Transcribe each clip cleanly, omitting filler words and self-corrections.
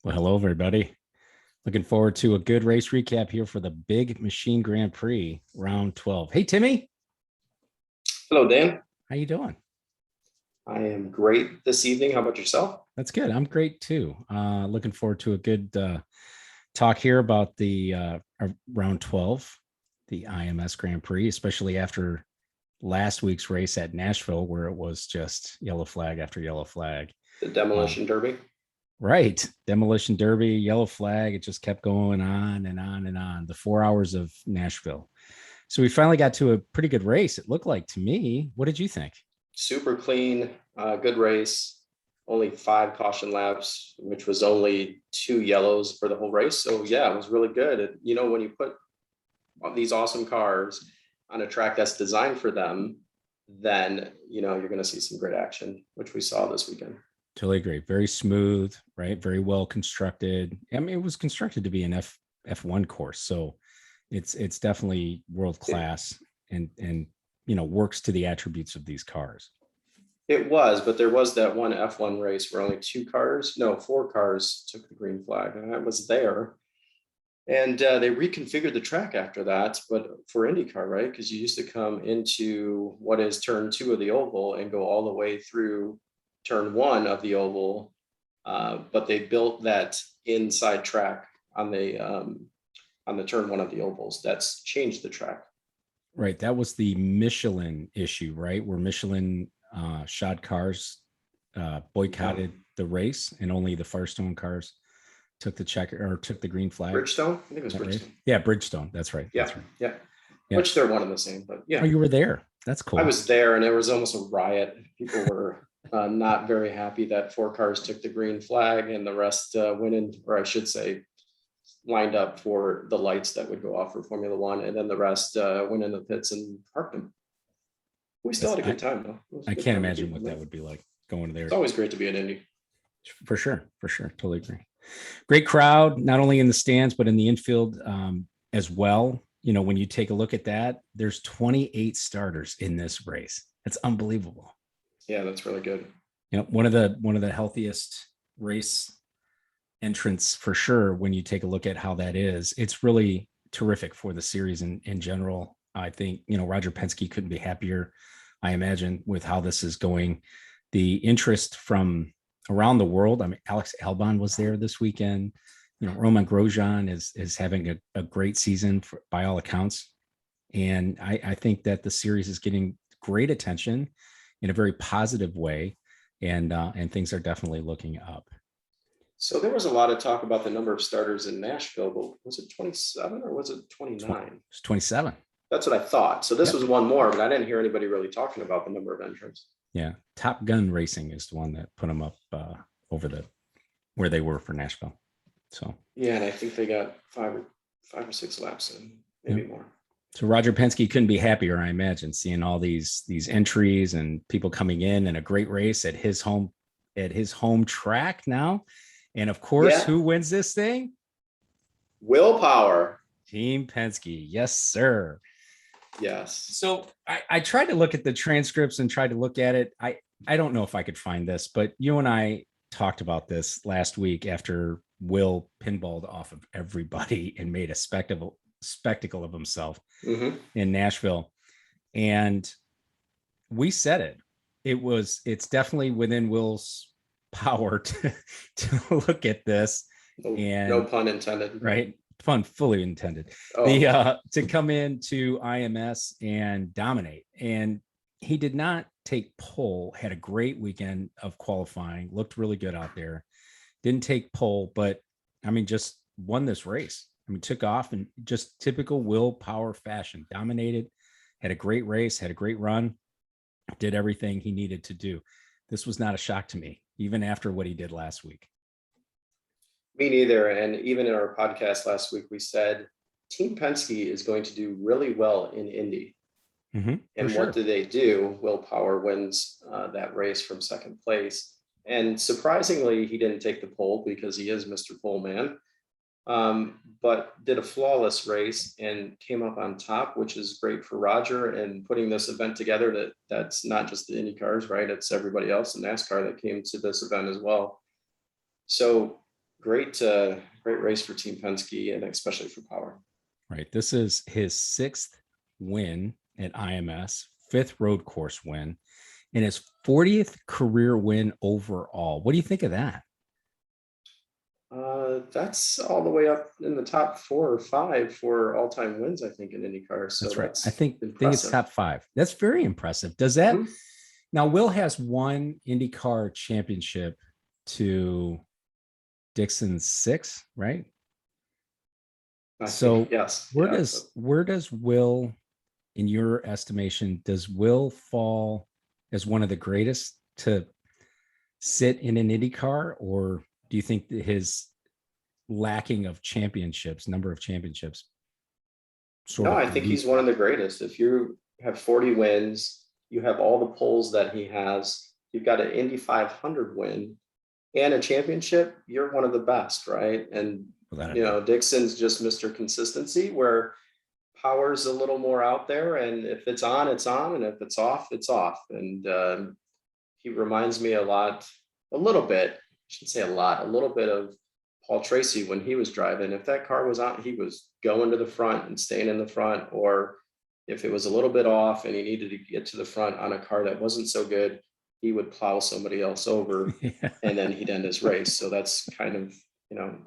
Well, hello, everybody. Looking forward to a good race recap here for the Big Machine Grand Prix, round 12. Hey, Timmy, Hello, Dan. how you doing? I am great this evening. How about yourself? That's good. I'm great, too. Looking forward to a good talk here about the round 12, the IMS Grand Prix, especially after last week's race at Nashville, where it was just yellow flag after yellow flag. The Uh, Demolition Derby. Right. Demolition Derby, yellow flag. It just kept going on and on and on. The 4 hours of Nashville. So we finally got to a pretty good race. It looked like to me. What did you think? Super clean, good race. Only 5 caution laps, which was only 2 yellows for the whole race. So yeah, it was really good. When you put these awesome cars on a track that's designed for them, then you're going to see some great action, which we saw this weekend. Totally agree. Very smooth, right? Very well constructed. I mean, it was constructed to be an F1 course, so it's definitely world class and works to the attributes of these cars. It was, but there was that one F1 race where only 4 cars took the green flag, and I was there. And they reconfigured the track after that, but for IndyCar, right? Because you used to come into what is turn 2 of the oval and go all the way through turn 1 of the oval. But they built that inside track on the turn 1 of the ovals. That's changed the track. Right. That was the Michelin issue, right? Where Michelin shod cars boycotted the race, and only the Firestone cars took the green flag. Bridgestone? I think it was Bridgestone. Right? Yeah, Bridgestone. That's right. Yeah, that's right. yeah. Which they're one and the same, but yeah. Oh, you were there. That's cool. I was there, and it was almost a riot. People were not very happy that 4 cars took the green flag and the rest went in, or I should say, lined up for the lights that would go off for Formula One, and then the rest went in the pits and parked them. We still had a good time, though. I can't imagine what that would be like going there. It's always great to be at Indy. For sure. Totally agree. Great crowd, not only in the stands, but in the infield as well. When you take a look at that, there's 28 starters in this race. That's unbelievable. Yeah, that's really good. One of the healthiest race entrants for sure. When you take a look at how that is, it's really terrific for the series in general. I think, Roger Penske couldn't be happier, I imagine, with how this is going. The interest from around the world. I mean, Alex Albon was there this weekend. Roman Grosjean is having a great season by all accounts. And I think that the series is getting great attention in a very positive way. And things are definitely looking up. So there was a lot of talk about the number of starters in Nashville, but was it 27 or was it 29? It's 27. That's what I thought. So this was one more, but I didn't hear anybody really talking about the number of entrants. Yeah. Top Gun Racing is the one that put them up over where they were for Nashville. So yeah, and I think they got five or six laps in, maybe more. So Roger Penske couldn't be happier, I imagine, seeing all these entries and people coming in and a great race at his home track now. And of course, Who wins this thing? Willpower. Team Penske. Yes, sir. Yes. So I tried to look at the transcripts and tried to look at it. I don't know if I could find this, but you and I talked about this last week after Will pinballed off of everybody and made a spectacle of himself in Nashville. And we said it's definitely within Will's power to look at this. No pun intended. Right. Fun fully intended. To come into IMS and dominate. And he did not take pole, had a great weekend of qualifying, looked really good out there. Didn't take pole, but I mean, just won this race. I mean, took off in just typical willpower fashion, dominated, had a great race, had a great run, did everything he needed to do. This was not a shock to me, even after what he did last week. Me neither. And even in our podcast last week, we said Team Penske is going to do really well in Indy. And what do they do? Willpower wins that race from second place. And surprisingly, he didn't take the pole because he is Mr. Pole Man, but did a flawless race and came up on top, which is great for Roger and putting this event together. That's not just the Indy cars, right? It's everybody else in NASCAR that came to this event as well. So great race for Team Penske and especially for Power. Right. This is his 6th win at IMS, 5th road course win, and his 40th career win overall. What do you think of that? That's all the way up in the top 4 or 5 for all-time wins, I think, in IndyCar. So That's right. I that's think it's impressive. top 5. That's very impressive. Does that Mhm. now Will has won IndyCar championship to Dixon's 6, right? I think So yes, where yeah. does Will, in your estimation, does Will fall as one of the greatest to sit in an IndyCar, or do you think that his lacking of championships, number of championships, sort No, of I think he's dilutes one that? of the greatest. If you have 40 wins, you have all the poles that he has, you've got an Indy 500 win and a championship, you're one of the best, right? And, Without a doubt. Dixon's just Mr. Consistency, where Power's a little more out there. And if it's on, it's on. And if it's off, it's off. And he reminds me a little bit, I should say a little bit of Paul Tracy when he was driving. If that car was on, he was going to the front and staying in the front. Or if it was a little bit off and he needed to get to the front on a car that wasn't so good, he would plow somebody else over Yeah. and then he'd end his race. So that's kind of,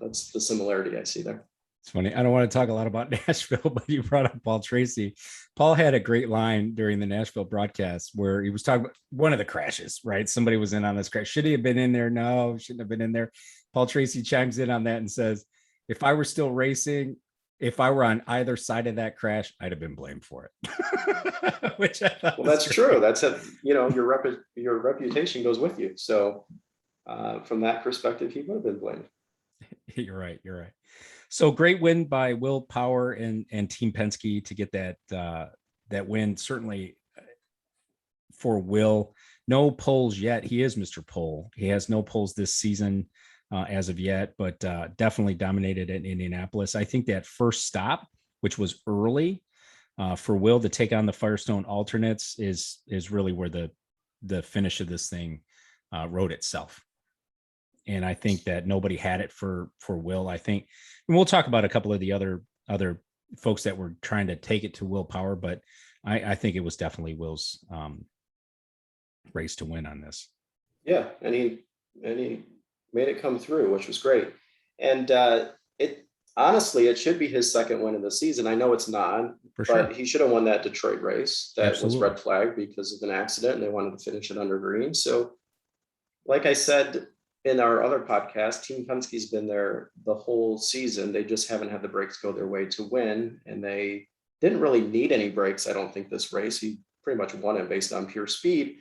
that's the similarity I see there. It's funny. I don't want to talk a lot about Nashville, but you brought up Paul Tracy. Paul had a great line during the Nashville broadcast where he was talking about one of the crashes, right? Somebody was in on this crash. Should he have been in there? No, shouldn't have been in there. Paul Tracy chimes in on that and says, if I were still racing, if I were on either side of that crash, I'd have been blamed for it. Which I thought Well, was that's great. true. That's your reputation goes with you. So from that perspective, he would have been blamed. You're right. You're right. So great win by Will Power and Team Penske to get that win. Certainly for Will, no polls yet. He is Mr. Pole. He has no polls this season as of yet, but definitely dominated in Indianapolis. I think that first stop, which was early for Will to take on the Firestone alternates, is really where the finish of this thing wrote itself. And I think that nobody had it for Will. I think, and we'll talk about a couple of the other folks that were trying to take it to Will Power, but I think it was definitely Will's race to win on this. Yeah, and he made it come through, which was great. And it honestly, it should be his second win of the season. I know it's not, For but sure. he should have won that Detroit race that was Absolutely. red flagged because of an accident, and they wanted to finish it under green. So, like I said in our other podcast, Team Penske's been there the whole season. They just haven't had the breaks go their way to win, and they didn't really need any breaks. I don't think this race. He pretty much won it based on pure speed,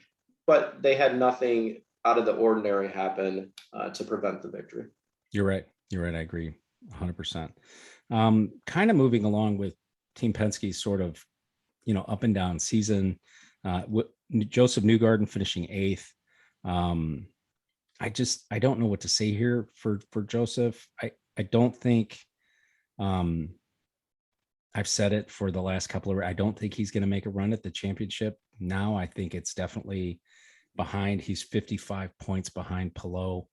but they had nothing out of the ordinary happen to prevent the victory. You're right. You're right. I agree 100%. Kind of moving along with Team Penske's sort of, up and down season. Joseph Newgarden finishing 8th. I don't know what to say here for Joseph. I don't think I've said it for the last couple of, I don't think he's going to make a run at the championship. Now I think it's definitely behind. He's 55 points behind Palou.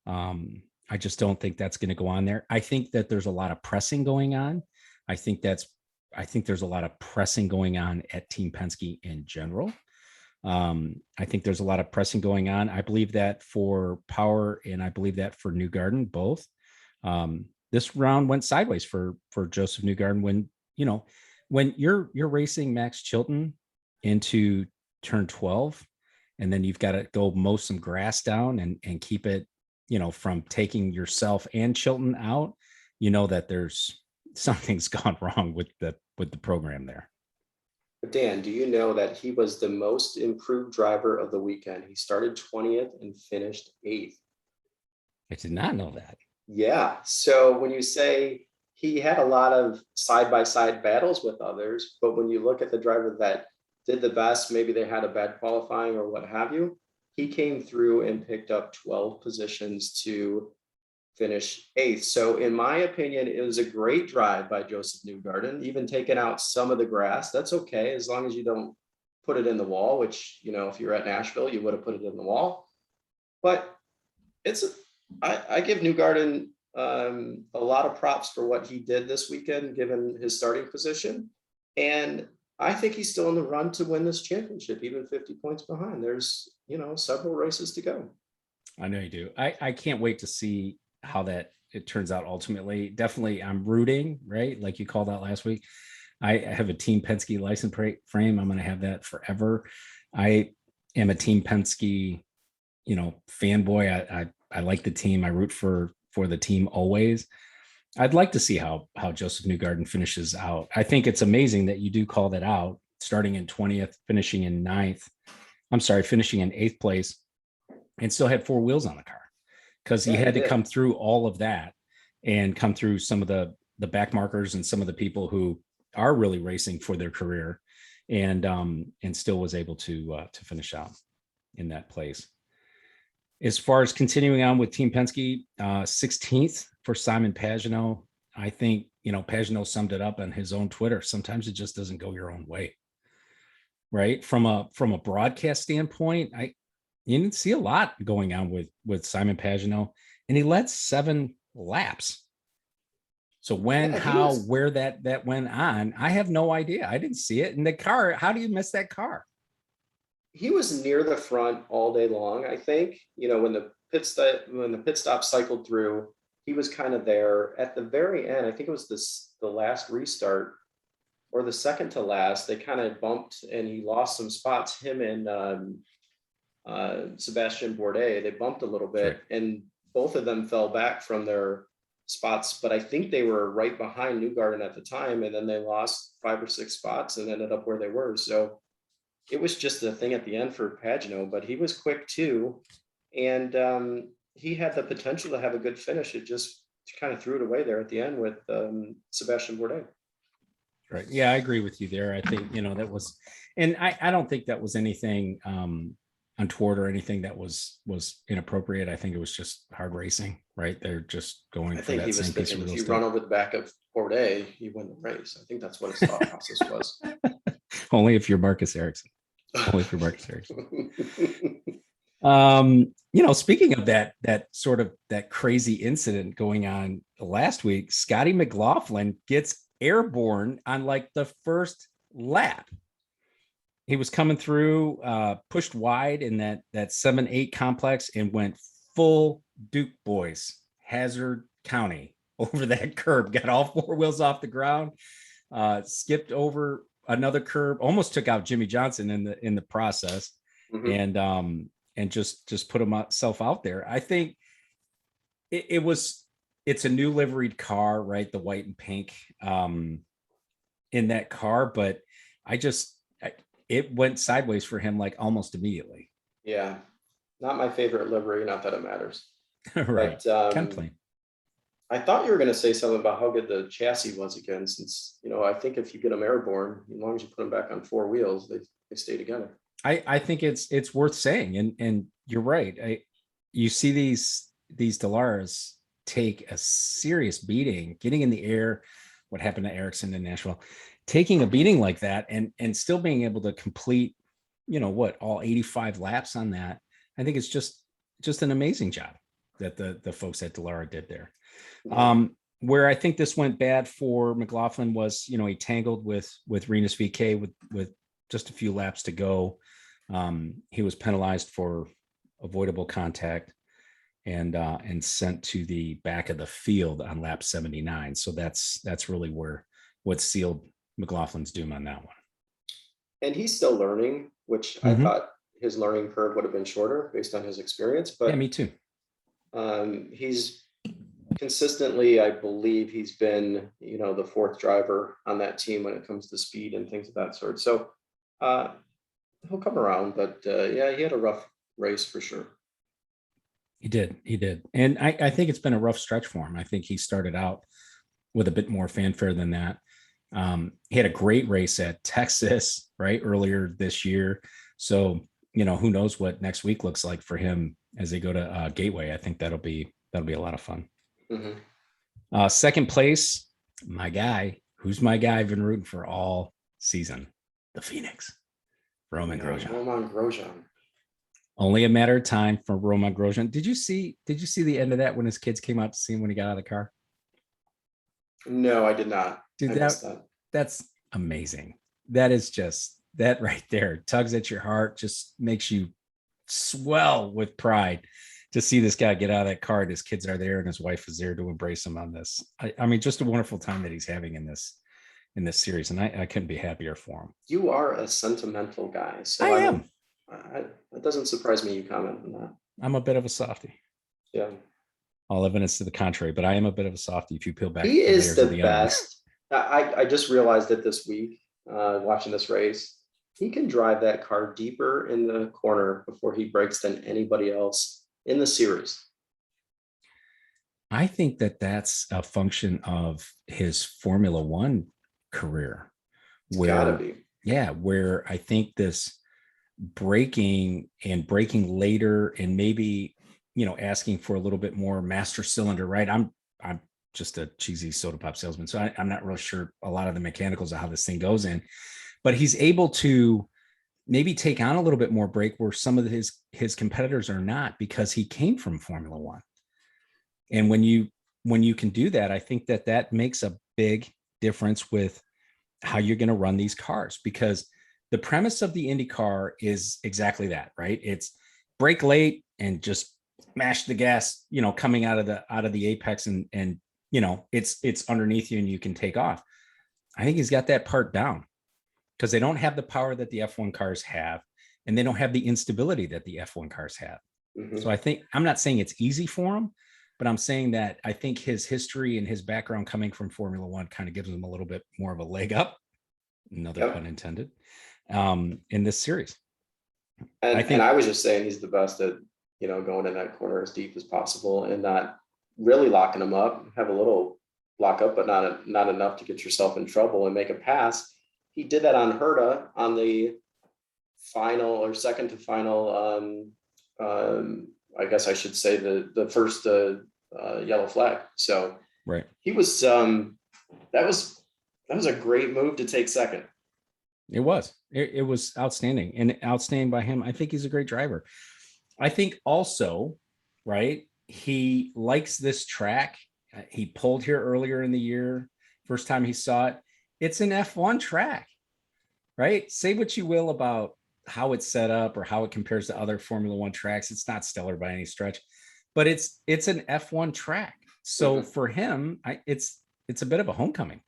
I just don't think that's going to go on there. I think that there's a lot of pressing going on. I think there's a lot of pressing going on at Team Penske in general. I think there's a lot of pressing going on. I believe that for Power, and I believe that for Newgarden, both. This round went sideways for Joseph Newgarden when you're racing Max Chilton into turn 12, and then you've got to go mow some grass down and keep it, from taking yourself and Chilton out, that there's something's gone wrong with the program there. Dan, do you know that he was the most improved driver of the weekend? He started 20th and finished 8th. I did not know that. Yeah. So when you say he had a lot of side-by-side battles with others, but when you look at the driver that did the best, maybe they had a bad qualifying or what have you, he came through and picked up 12 positions to finish 8th. So in my opinion, it was a great drive by Joseph Newgarden, even taking out some of the grass. That's okay, as long as you don't put it in the wall, which, if you're at Nashville, you would have put it in the wall. But I give Newgarden a lot of props for what he did this weekend, given his starting position. And I think he's still in the run to win this championship, even 50 points behind. There's, several races to go. I know you do. I can't wait to see how that it turns out ultimately. Definitely, I'm rooting, right? Like you called out last week. I have a Team Penske license frame. I'm going to have that forever. I am a Team Penske, fanboy. I like the team. I root for the team always. I'd like to see how Joseph Newgarden finishes out. I think it's amazing that you do call that out, starting in 20th, finishing in 9th. I'm sorry, finishing in 8th place, and still had 4 wheels on the car, because he had to come through all of that and come through some of the back markers and some of the people who are really racing for their career, and still was able to finish out in that place. As far as continuing on with Team Penske, 16th for Simon Pagenaud. I think, Pagenaud summed it up on his own Twitter. Sometimes it just doesn't go your own way, right? From a broadcast standpoint, you didn't see a lot going on with Simon Pagenaud, and he led 7 laps. So where that went on, I have no idea. I didn't see it. And the car, how do you miss that car? He was near the front all day long. I think, when the pit stop cycled through, he was kind of there at the very end. I think it was the last restart or the second to last. They kind of bumped and he lost some spots. Him and Sebastian Bourdais, they bumped a little bit, and both of them fell back from their spots. But I think they were right behind Newgarden at the time, and then they lost 5 or 6 spots and ended up where they were. So it was just a thing at the end for Pagenaud, but he was quick too. And he had the potential to have a good finish. It just kind of threw it away there at the end with Sebastian Bourdais. Right. Yeah, I agree with you there. I think, that was, and I don't think that was anything untoward or anything that was inappropriate. I think it was just hard racing, right? They're just going for that same piece of real estate. If you run over the back of Bourdais, you win the race. I think that's what his thought process was. Only if you're Marcus Ericsson. Only if you're Marcus Ericsson. Speaking of that sort of that crazy incident going on last week, Scotty McLaughlin gets airborne on like the first lap. He was coming through, pushed wide in that 7-8 complex and went full Duke boys, Hazard County over that curb, got all 4 wheels off the ground, skipped over another curb, almost took out Jimmy Johnson in the process, and just put himself out there. I think it's a new liveried car, right? The white and pink in that car, but it went sideways for him like almost immediately. Yeah, not my favorite livery. Not that it matters. Right. But, kind of plain. I thought you were going to say something about how good the chassis was again, since, I think if you get them airborne, as long as you put them back on 4 wheels, they stay together. I think it's worth saying. And you're right. You see these Delaras take a serious beating, getting in the air, what happened to Ericsson in Nashville, taking a beating like that and still being able to complete, all 85 laps on that. I think it's just an amazing job that the folks at Dallara did there. Where I think this went bad for McLaughlin was, he tangled with Rinus VeeKay with just a few laps to go. He was penalized for avoidable contact and sent to the back of the field on lap 79. So that's really what sealed McLaughlin's doom on that one. And he's still learning, which I thought his learning curve would have been shorter based on his experience. But yeah, me too. He's consistently, I believe he's been, the 4th driver on that team when it comes to speed and things of that sort. So he'll come around, but yeah, he had a rough race for sure. He did. And I think it's been a rough stretch for him. I think he started out with a bit more fanfare than that. He had a great race at Texas, right, earlier this year. So, who knows what next week looks like for him as they go to Gateway. I think that'll be a lot of fun. Second place, my guy. Who's my guy? I've been rooting for all season. The Phoenix, Roman Grosjean. Only a matter of time for Roman Grosjean. Did you see the end of that when his kids came out to see him when he got out of the car? No, I did not. Dude, I missed that. that's amazing. That is just that right there tugs at your heart, just makes you swell with pride to see this guy get out of that car and his kids are there and his wife is there to embrace him on this. I mean, just a wonderful time that he's having in this series, and I couldn't be happier for him. You are a sentimental guy, I so am. it doesn't surprise me you comment on that. I'm a bit of a softie. Yeah. All evidence to the contrary, but I am a bit of a softie if you peel back He the is layers the of the onion. best. I just realized it this week, watching this race. He can drive that car deeper in the corner before he breaks than anybody else in the series. I think that that's a function of his Formula One career, It's gotta where, be. yeah, where I think this breaking later and maybe, asking for a little bit more master cylinder, right? I'm just a cheesy soda pop salesman, so I'm not real sure a lot of the mechanicals of how this thing goes in, but he's able to maybe take on a little bit more brake where some of his competitors are not, because he came from Formula One. And when you can do that, I think that makes a big difference with how you're going to run these cars, because the premise of the IndyCar is exactly that, right? It's brake late and just mash the gas, coming out of the apex, and it's underneath you and you can take off. I think he's got that part down, because they don't have the power that the F1 cars have, and they don't have the instability that the F1 cars have. Mhm. So I think, I'm not saying it's easy for him, but I'm saying that I think his history and his background coming from Formula One kind of gives him a little bit more of a leg up, another Yep. pun intended, in this series. I And think, I was just saying he's the best at, going in that corner as deep as possible and not really locking them up, have a little lock up, but not enough to get yourself in trouble and make a pass. He did that on Herta on the final or second to final. I guess I should say the first yellow flag. So right. he was that was a great move to take second. It was outstanding, and outstanding by him. I think he's a great driver. I think also, right, he likes this track. He pulled here earlier in the year. First time he saw it. It's an F1 track, right? Say what you will about how it's set up or how it compares to other Formula One tracks. It's not stellar by any stretch, but it's an F1 track. So for him, it's a bit of a homecoming.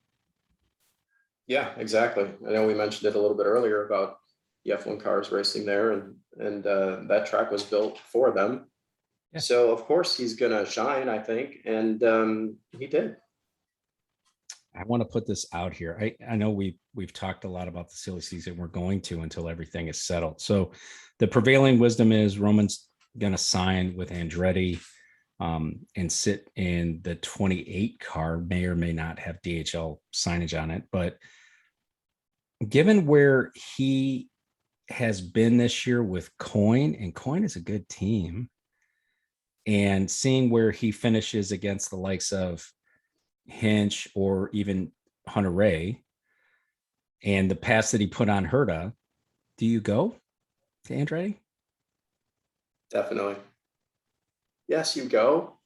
Yeah, exactly. I know we mentioned it a little bit earlier about the F1 cars racing there, and that track was built for them. Yeah. So of course he's gonna shine, I think, and he did. I want to put this out here. I know we've talked a lot about the silly season. We're going to until everything is settled. So the prevailing wisdom is Roman's going to sign with Andretti and sit in the 28 car. May or may not have DHL signage on it, but given where he has been this year with Coyne, and Coyne is a good team, and seeing where he finishes against the likes of Hinch or even Hunter Ray, and the pass that he put on Herta, do you go to Andretti? Definitely. Yes, you go.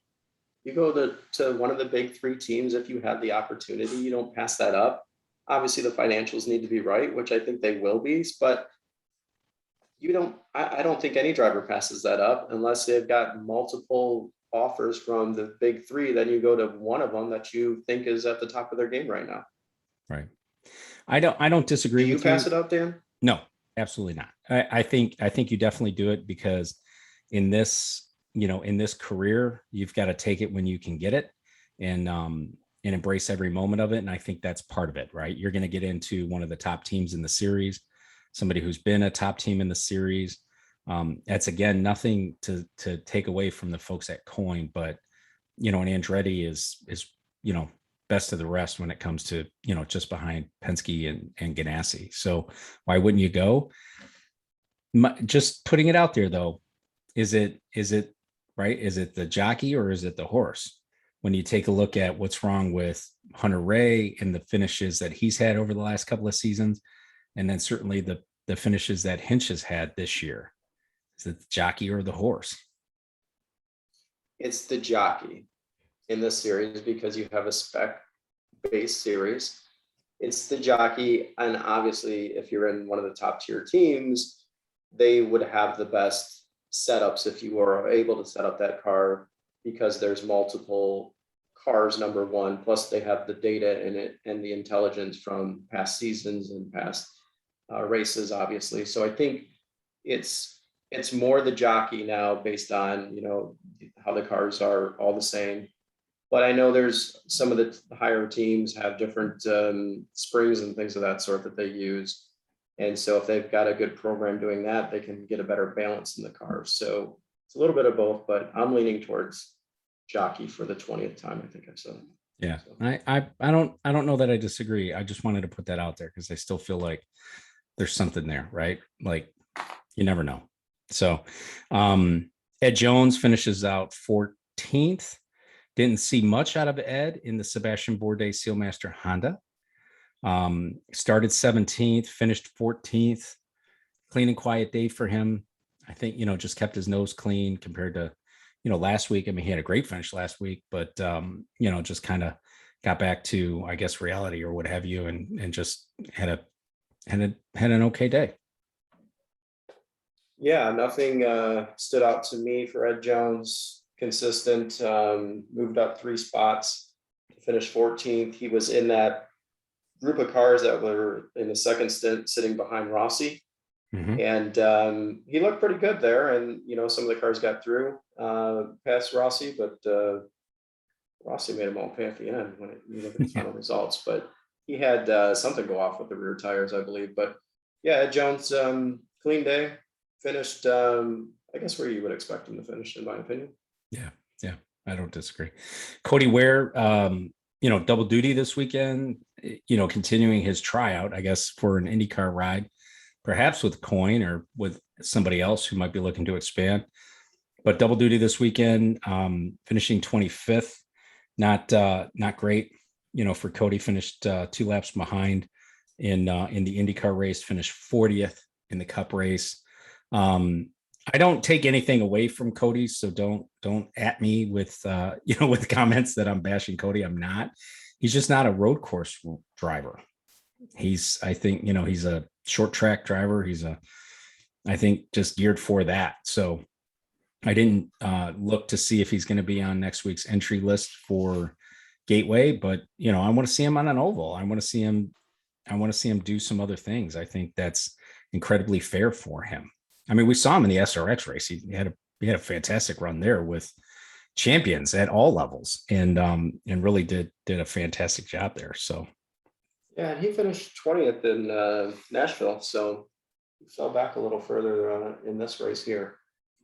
You go to one of the big three teams if you have the opportunity. You don't pass that up. Obviously, the financials need to be right, which I think they will be, but I don't think any driver passes that up unless they've got multiple offers from the big three. Then you go to one of them that you think is at the top of their game right now. Right. I don't disagree Do you with you. pass it up, Dan? No, absolutely not. I think you definitely do it, because in this, in this career, you've got to take it when you can get it, and embrace every moment of it. And I think that's part of it, right? You're going to get into one of the top teams in the series, somebody who's been a top team in the series. That's, again, nothing to take away from the folks at Coyne, but, and Andretti is, best of the rest when it comes to, just behind Penske and Ganassi. So why wouldn't you go? Just putting it out there, though, is it right? Is it the jockey or is it the horse? When you take a look at what's wrong with Hunter Ray and the finishes that he's had over the last couple of seasons, and then certainly the finishes that Hinch has had this year, Is it the jockey or the horse? It's the jockey in this series because you have a spec-based series. It's the jockey, and obviously, if you're in one of the top tier teams, they would have the best setups if you were able to set up that car because there's multiple cars, number one, plus they have the data in it and the intelligence from past seasons and past races, obviously. So I think it's more the jockey now based on, how the cars are all the same. But I know there's some of the higher teams have different springs and things of that sort that they use. And so if they've got a good program doing that, they can get a better balance in the cars. So it's a little bit of both, but I'm leaning towards jockey for the 20th time. I think I've said it. Yeah, So. I don't know that I disagree. I just wanted to put that out there because I still feel like there's something there, right? Like you never know. So Ed Jones finishes out 14th. Didn't see much out of Ed in the Sebastian Bourdais Sealmaster Honda. Started 17th, finished 14th. Clean and quiet day for him. I think, just kept his nose clean compared to, last week. I mean, he had a great finish last week, but, just kind of got back to, I guess, reality or what have you, and just had an okay day. Yeah, nothing stood out to me for Ed Jones. Consistent, moved up 3 spots to finish 14th. He was in that group of cars that were in the second stint sitting behind Rossi. Mm-hmm. And he looked pretty good there. And, some of the cars got through past Rossi, but Rossi made them all pay at the end when you look at the final results. But he had something go off with the rear tires, I believe. But yeah, Ed Jones, clean day, finished, I guess, where you would expect him to finish, in my opinion. Yeah, I don't disagree. Cody Ware, double duty this weekend, continuing his tryout, I guess, for an IndyCar ride, perhaps with Coyne or with somebody else who might be looking to expand. But double duty this weekend, finishing 25th, not great. For Cody, finished 2 laps behind in the IndyCar race, finished 40th in the Cup race. I don't take anything away from Cody, so don't at me with with comments that I'm bashing Cody. I'm not. He's just not a road course driver. I think he's a short track driver. I think just geared for that. So I didn't look to see if he's going to be on next week's entry list for Gateway, but I want to see him on an oval. I want to see him do some other things. I think that's incredibly fair for him. I mean, we saw him in the SRX race. He had a fantastic run there with champions at all levels, and really did a fantastic job there. So, yeah, and he finished 20th in Nashville, so he fell back a little further in this race here.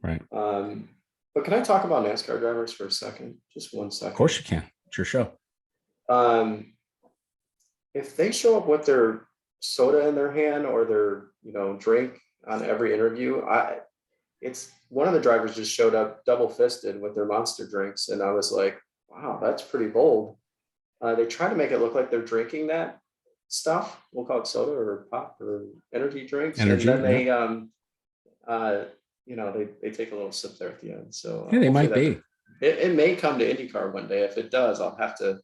Right. But can I talk about NASCAR drivers for a second? Just 1 second. Of course you can. It's your show. If they show up with their soda in their hand or their drink on every interview, it's one of the drivers just showed up double fisted with their Monster drinks, and I was like, wow, that's pretty bold. They try to make it look like they're drinking that stuff. We'll call it soda or pop or energy drinks, and then they they take a little sip there at the end. So yeah, they might be. It may come to IndyCar one day. If it does, I'll have to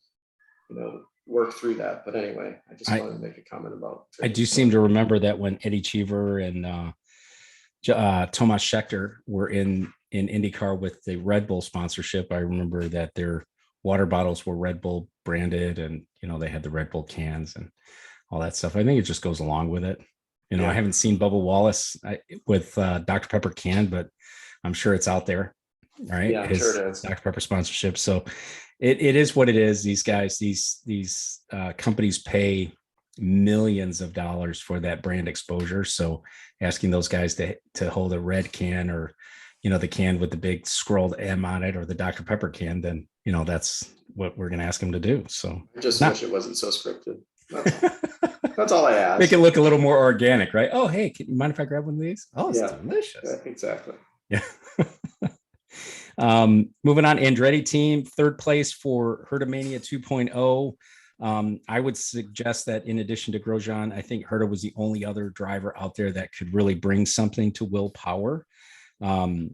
work through that. But anyway, I just wanted to make a comment about. I do seem to remember that when Eddie Cheever and Tomas Schechter were in IndyCar with the Red Bull sponsorship, I remember that their water bottles were Red Bull branded, and they had the Red Bull cans and all that stuff. I think it just goes along with it. I haven't seen Bubba Wallace with Dr. Pepper can, but I'm sure it's out there, right? Yeah, I'm sure it is. Dr. Pepper sponsorship. So it is what it is. These guys, these companies pay millions of dollars for that brand exposure. So asking those guys to hold a red can or, the can with the big scrolled M on it, or the Dr. Pepper can, then, that's what we're going to ask them to do. So I just wish it wasn't so scripted. That's all I ask. Make it look a little more organic, right? Oh, hey, can you mind if I grab one of these? Oh, it's delicious. Yeah, exactly. Yeah. Moving on, Andretti team, 3rd place for Hertamania 2.0. I would suggest that in addition to Grosjean, I think Herta was the only other driver out there that could really bring something to Will Power. His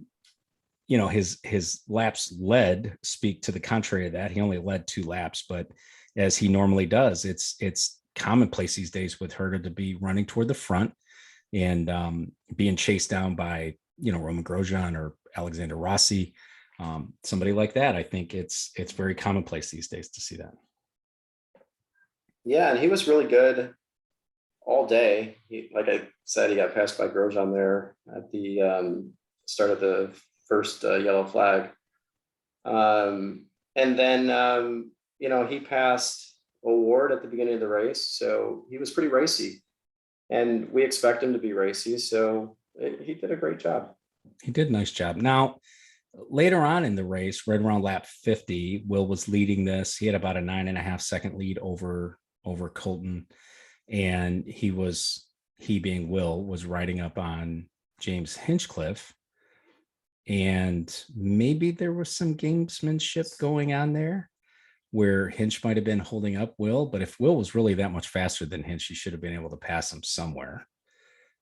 laps led speak to the contrary of that. He only led 2 laps, but as he normally does, it's commonplace these days with Herta to be running toward the front and being chased down by Roman Grosjean or Alexander Rossi, somebody like that. I think it's very commonplace these days to see that. Yeah, and he was really good all day. Like I said, he got passed by Grosjean there at the start of the first yellow flag. And then, he passed O'Ward at the beginning of the race. So he was pretty racy. And we expect him to be racy. So he did a great job. He did a nice job. Now, later on in the race, right around lap 50, Will was leading this. He had about a 9.5-second lead over Colton. And he being Will, was riding up on James Hinchcliffe. And maybe there was some gamesmanship going on there where Hinch might have been holding up Will. But if Will was really that much faster than Hinch, he should have been able to pass him somewhere,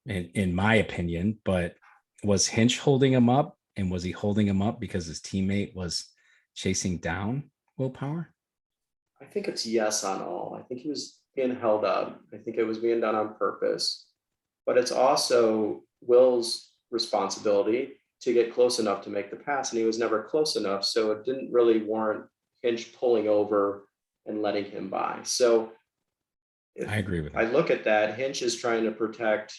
in my opinion. But was Hinch holding him up? And was he holding him up because his teammate was chasing down Will Power? I think it's yes on all. I think he was being held up. I think it was being done on purpose. But it's also Will's responsibility to get close enough to make the pass, and he was never close enough. So it didn't really warrant Hinch pulling over and letting him by. So I agree with that. I look at that, Hinch is trying to protect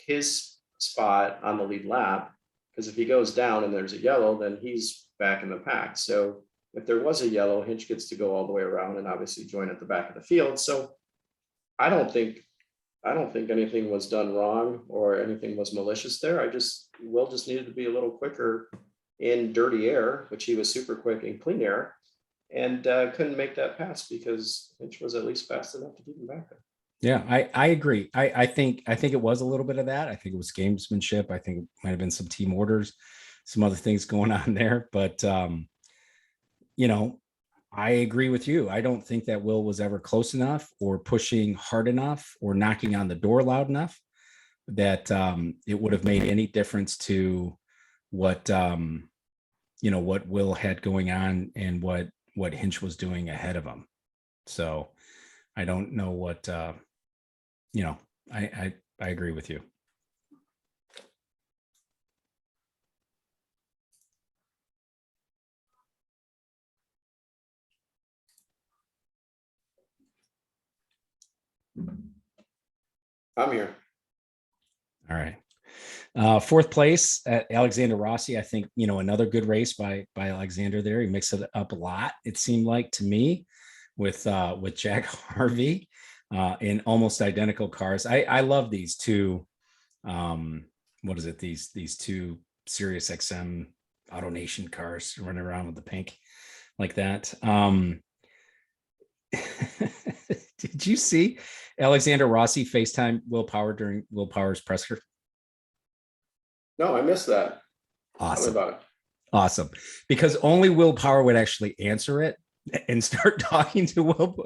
his spot on the lead lap, because if he goes down and there's a yellow, then he's back in the pack. So if there was a yellow, Hinch gets to go all the way around and obviously join at the back of the field. So I don't think anything was done wrong or anything was malicious there. Will just needed to be a little quicker in dirty air, which he was super quick in clean air, and couldn't make that pass because Hinch was at least fast enough to keep him back there. Yeah, I agree. I think it was a little bit of that. I think it was gamesmanship. I think it might have been some team orders, some other things going on there. But I agree with you. I don't think that Will was ever close enough or pushing hard enough or knocking on the door loud enough that it would have made any difference to what what Will had going on and what Hinch was doing ahead of him. So I don't know what I agree with you. I'm here. All right. Fourth place at Alexander Rossi. I think, another good race by Alexander there. He mixed it up a lot, it seemed like to me, with Jack Harvey in almost identical cars. I love these two. What is it? These two Sirius XM Auto Nation cars running around with the pink like that. Did you see Alexander Rossi FaceTime Will Power during Will Power's presser? No, I missed that. Awesome. Awesome. Because only Will Power would actually answer it and start talking to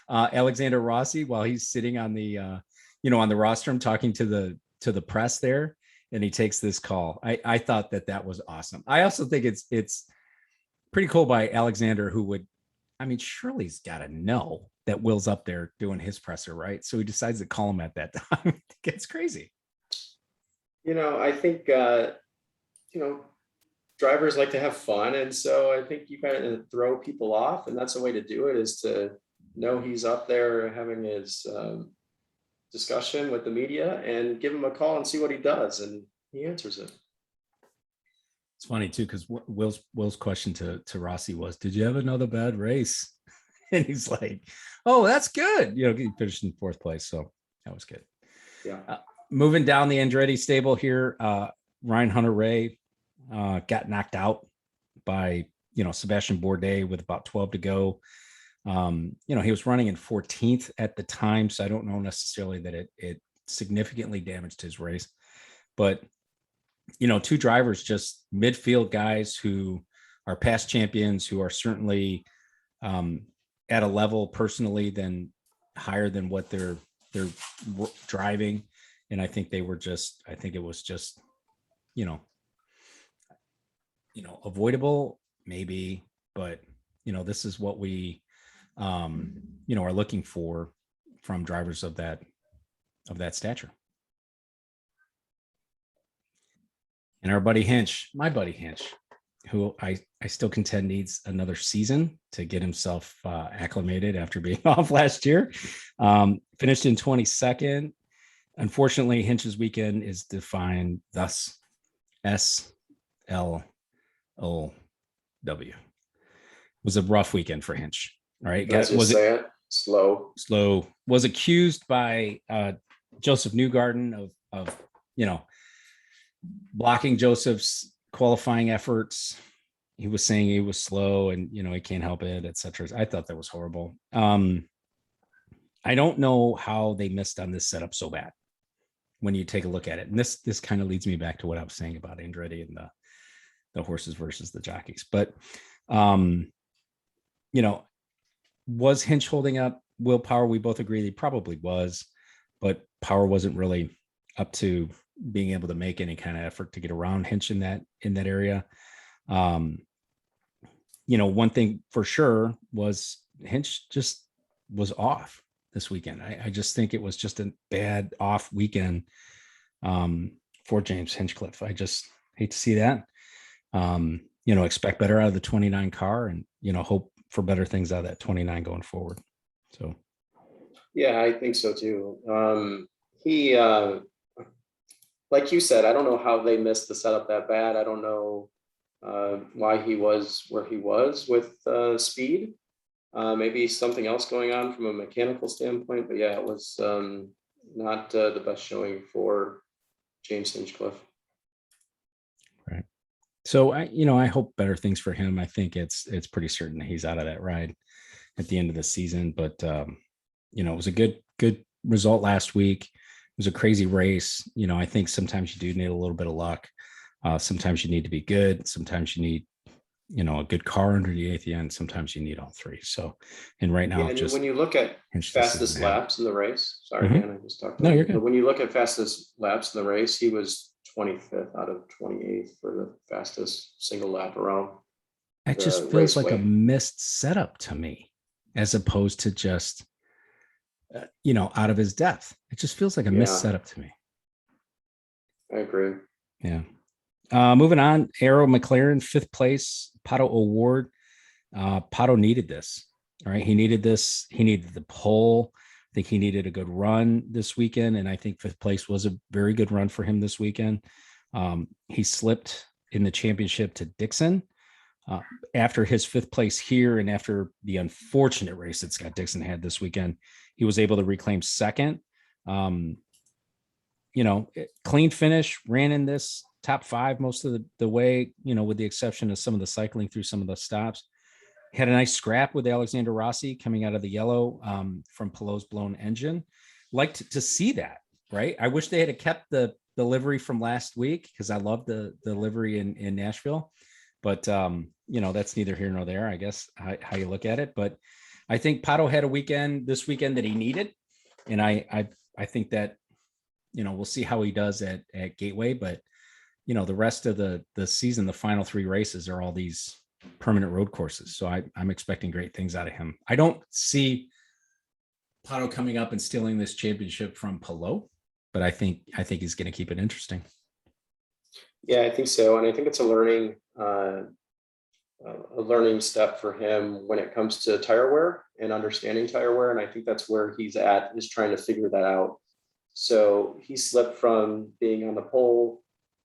Alexander Rossi while he's sitting on the on the rostrum talking to the press there, and he takes this call. I thought that was awesome. I also think it's pretty cool by Alexander, who would, surely he's got to know that Will's up there doing his presser, right? So he decides to call him at that time. It's crazy. I think drivers like to have fun, and so I think you kind of throw people off, and that's a way to do it, is to know he's up there having his discussion with the media and give him a call and see what he does, and he answers it. It's funny too, because Will's question to Rossi was, "Did you have another bad race?" And he's like, "Oh, that's good." He finished in fourth place, so that was good. Yeah. Moving down the Andretti stable here, Ryan Hunter-Reay got knocked out by Sebastian Bourdais with about 12 to go. He was running in 14th at the time, so I don't know necessarily that it significantly damaged his race. But two drivers, just midfield guys who are past champions, who are certainly at a level personally than higher than what they're driving. And I think it was just you know, avoidable maybe, but this is what we, are looking for from drivers of that stature. And our buddy Hinch, my buddy Hinch, who I still contend needs another season to get himself acclimated after being off last year. Finished in 22nd. Unfortunately, Hinch's weekend is defined thus: SLOW. It was a rough weekend for Hinch. All right, Can I just say it? Slow. Was accused by Joseph Newgarden of blocking Joseph's qualifying efforts. He was saying he was slow and he can't help it, etc. I thought that was horrible. I don't know how they missed on this setup so bad when you take a look at it. And this kind of leads me back to what I was saying about Andretti and the horses versus the jockeys. But was Hinch holding up Will Power? We both agree he probably was, but Power wasn't really up to being able to make any kind of effort to get around Hinch in that area. One thing for sure was Hinch just was off this weekend. I just think it was just a bad off weekend for James Hinchcliffe. I just hate to see that. Expect better out of the 29 car and, hope for better things out of that 29 going forward. So. Yeah, I think so too. He, like you said, I don't know how they missed the setup that bad. I don't know why he was where he was with speed. Maybe something else going on from a mechanical standpoint, but yeah, it was not the best showing for James Hinchcliffe. Right. So I hope better things for him. I think it's pretty certain that he's out of that ride at the end of the season. But it was a good result last week. It was a crazy race. I think sometimes you do need a little bit of luck. Sometimes you need to be good. Sometimes you need a good car underneath you, and sometimes you need all three. So, and right now, and when you look at fastest laps in the race, sorry, Dan, I just talked. No, you're good. But when you look at fastest laps in the race, he was 25th out of 28th for the fastest single lap around. That just feels like a missed setup to me, as opposed to just out of his depth. It just feels like a missed setup to me. I agree. Yeah. Moving on, Arrow McLaren, 5th place, Pato Award. Pato needed this. All right. He needed this. He needed the pole. I think he needed a good run this weekend. And I think 5th place was a very good run for him this weekend. He slipped in the championship to Dixon after his 5th place here. And after the unfortunate race that Scott Dixon had this weekend, he was able to reclaim 2nd. Clean finish, ran in this top 5 most of the way, with the exception of some of the cycling through some of the stops. Had a nice scrap with Alexander Rossi coming out of the yellow from Pelot's blown engine. Liked to see that, right? I wish they had kept the livery from last week because I love the livery in Nashville. But, that's neither here nor there, I guess, how you look at it. But I think Pato had a this weekend that he needed. And I think that, we'll see how he does at Gateway. But, the rest of the season, the final 3 races are all these permanent road courses. So I'm expecting great things out of him. I don't see Pato coming up and stealing this championship from Pelot, but I think he's going to keep it interesting. Yeah, I think so. And I think it's a learning step for him when it comes to tire wear and understanding tire wear. And I think that's where he's at, is trying to figure that out. So he slipped from being on the pole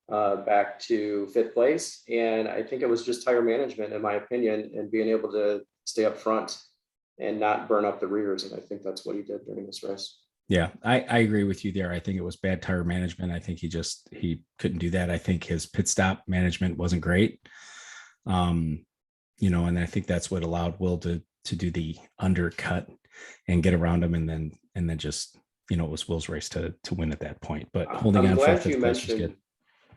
back to 5th place. And I think it was just tire management, in my opinion, and being able to stay up front and not burn up the rears. And I think that's what he did during this race. Yeah, I agree with you there. I think it was bad tire management. I think he couldn't do that. I think his pit stop management wasn't great. And I think that's what allowed Will to do the undercut and get around him. And then just, it was Will's race to win at that point. But holding on for 5th place was good.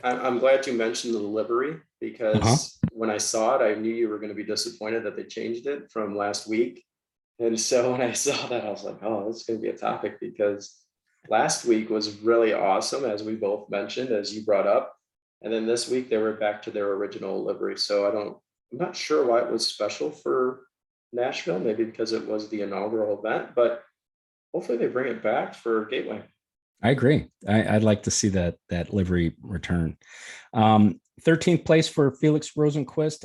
I'm glad you mentioned the livery, because when I saw it, I knew you were going to be disappointed that they changed it from last week. And so when I saw that, I was like, oh, this is going to be a topic, because last week was really awesome, as we both mentioned, as you brought up. And then this week they were back to their original livery. So I'm not sure why it was special for Nashville, maybe because it was the inaugural event, but hopefully they bring it back for Gateway. I agree. I'd like to see that livery return. 13th place for Felix Rosenquist.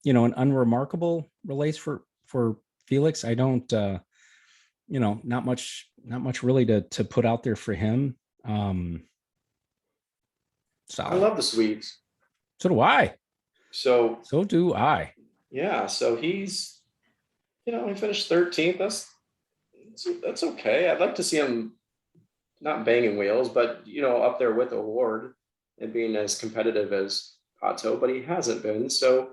An unremarkable race for Felix. I don't, not much really to put out there for him. I Solid. love the Swedes. So do I. So So do I. yeah, so he finished 13th. That's okay. I'd like to see him not banging wheels, but up there with Award and being as competitive as Pato, but he hasn't been. So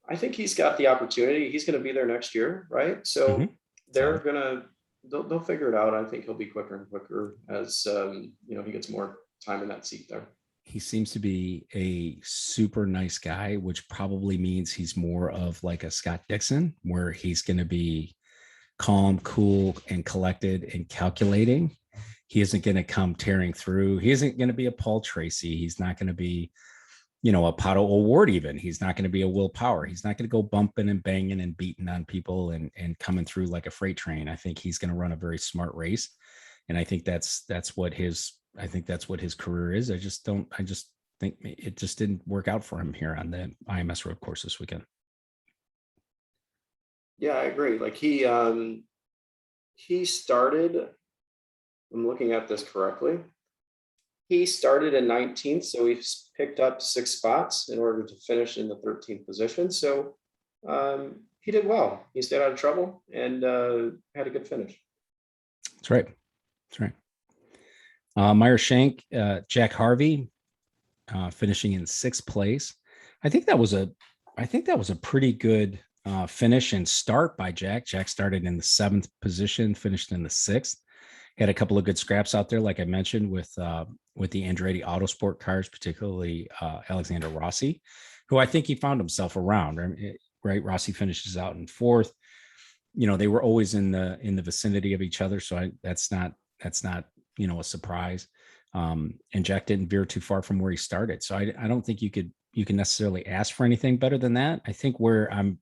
I think he's got the opportunity. He's going to be there next year, right? So Mm-hmm. they're gonna they'll figure it out. I think he'll be quicker and quicker as he gets more time in that seat there. He seems to be a super nice guy, which probably means he's more of like a Scott Dixon, where he's going to be calm, cool, and collected and calculating. He isn't going to come tearing through. He isn't going to be a Paul Tracy. He's not going to be, a Pato Award even. He's not going to be a Will Power. He's not going to go bumping and banging and beating on people and coming through like a freight train. I think he's going to run a very smart race. And I think that's what his career is. I just think it just didn't work out for him here on the IMS road course this weekend. Yeah, I agree. Like he started, I'm looking at this correctly. He started in 19th, so he's picked up 6 spots in order to finish in the 13th position. So he did well. He stayed out of trouble and had a good finish. That's right. Meyer Shank, Jack Harvey, finishing in 6th place. I think that was a pretty good finish and start by Jack. Jack started in the 7th position, finished in the 6th. Had a couple of good scraps out there, like I mentioned, with the Andretti Autosport cars, particularly Alexander Rossi, who I think he found himself around. Right, Rossi finishes out in 4th. They were always in the vicinity of each other, so that's not a surprise. And Jack didn't veer too far from where he started, so I don't think you can necessarily ask for anything better than that. I think where I'm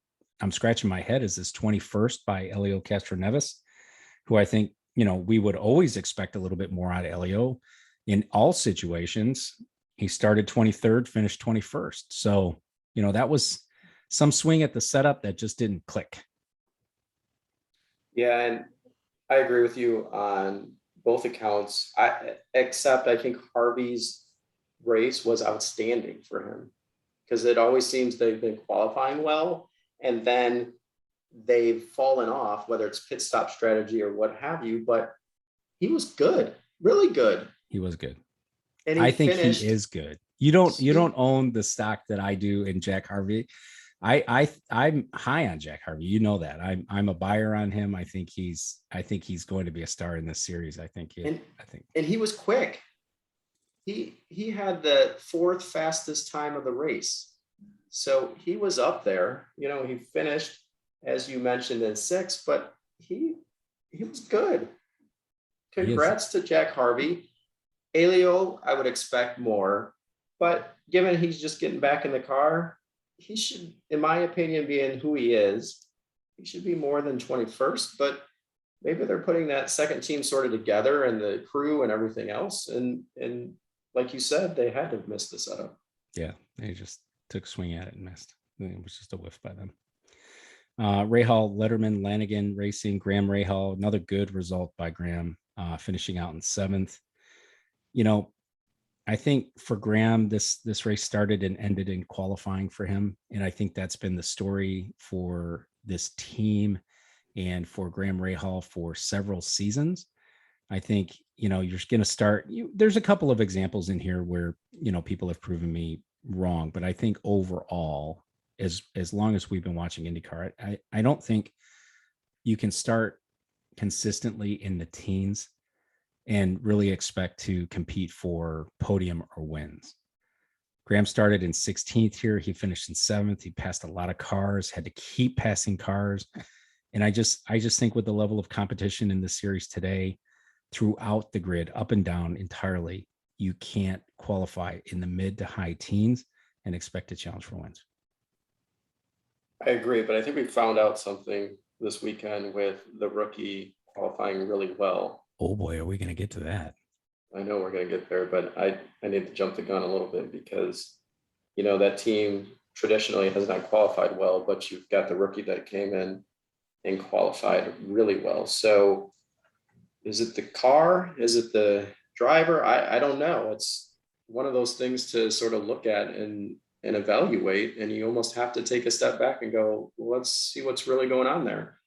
scratching my head is this 21st by Elio Castroneves, who I think we would always expect a little bit more out of Elio in all situations. He started 23rd, finished 21st, so that was some swing at the setup that just didn't click. Yeah, and I agree with you on both accounts. Except I think Harvey's race was outstanding for him because it always seems they've been qualifying well, and then they've fallen off, whether it's pit stop strategy or what have you. But he was good, really good. He was good. And I think he is good. You don't own the stock that I do in Jack Harvey. I'm high on Jack Harvey. You know that. I'm a buyer on him. I think he's going to be a star in this series. And he was quick. He had the 4th fastest time of the race. So he was up there. He finished, as you mentioned, in 6th, but he was good. Congrats to Jack Harvey. Elio, I would expect more, but given he's just getting back in the car, he should, in my opinion, being who he is, he should be more than 21st, but maybe they're putting that second team sort of together and the crew and everything else. And like you said, they had to miss the setup. Yeah, they just took a swing at it and missed. It was just a whiff by them. Rahal, Letterman, Lanigan Racing, Graham Rahal, another good result by Graham, finishing out in 7th. I think for Graham, this race started and ended in qualifying for him. And I think that's been the story for this team and for Graham Rahal for several seasons. I think, you're going to start, there's a couple of examples in here where, people have proven me wrong, but I think overall, as long as we've been watching IndyCar, I don't think you can start consistently in the teens and really expect to compete for podium or wins. Graham started in 16th here. He finished in 7th. He passed a lot of cars, had to keep passing cars. And I just think with the level of competition in the series today, throughout the grid, up and down entirely, you can't qualify in the mid to high teens and expect to challenge for wins. I agree, but I think we found out something this weekend with the rookie qualifying really well. Oh boy, are we going to get to that? I know we're going to get there, but I need to jump the gun a little bit because, you know, that team traditionally has not qualified well, but you've got the rookie that came in and qualified really well. So is it the car? Is it the driver? I don't know. It's one of those things to sort of look at and evaluate, and you almost have to take a step back and go, well, let's see what's really going on there.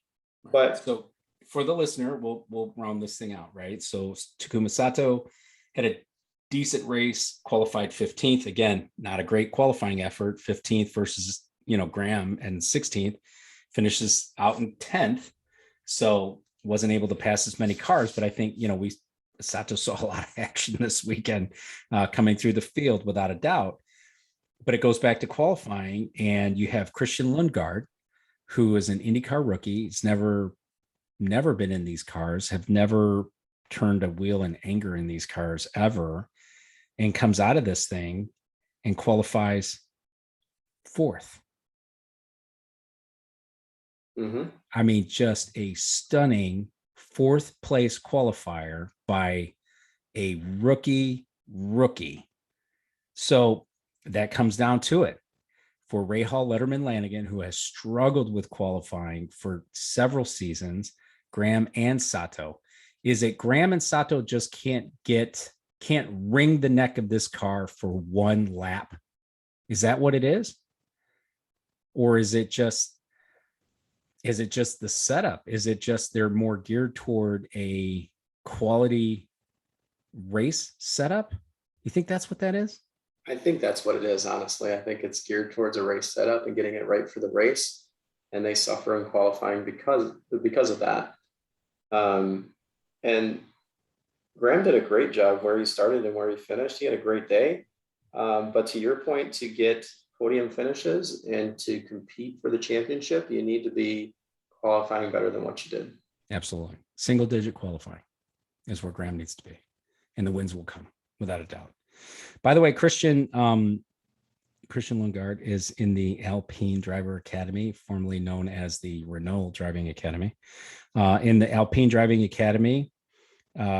But so for the listener, we'll round this thing out, right? So Takuma Sato had a decent race, qualified 15th. Again, not a great qualifying effort. 15th versus, Graham and 16th, finishes out in 10th. So wasn't able to pass as many cars, but I think, Sato saw a lot of action this weekend coming through the field without a doubt. But it goes back to qualifying, and you have Christian Lundgaard, who is an IndyCar rookie. He's never been in these cars, have never turned a wheel in anger in these cars ever, and comes out of this thing and qualifies 4th. mm-hmm. I mean, just a stunning 4th place qualifier by a rookie. So that comes down to it. For Rahal Letterman Lanigan, who has struggled with qualifying for several seasons, Graham and Sato, is it Graham and Sato just can't wring the neck of this car for one lap? Is that what it is? Or is it just the setup? Is it just they're more geared toward a quality race setup? You think that's what that is? I think that's what it is, honestly. I think it's geared towards a race setup and getting it right for the race. And they suffer in qualifying because of that. And Graham did a great job where he started and where he finished. He had a great day. But to your point, to get podium finishes and to compete for the championship, you need to be qualifying better than what you did. Absolutely. Single digit qualifying is where Graham needs to be. And the wins will come without a doubt. By the way, Christian Lundgaard is in the Alpine Driver Academy, formerly known as the Renault Driving Academy. In the Alpine Driving Academy,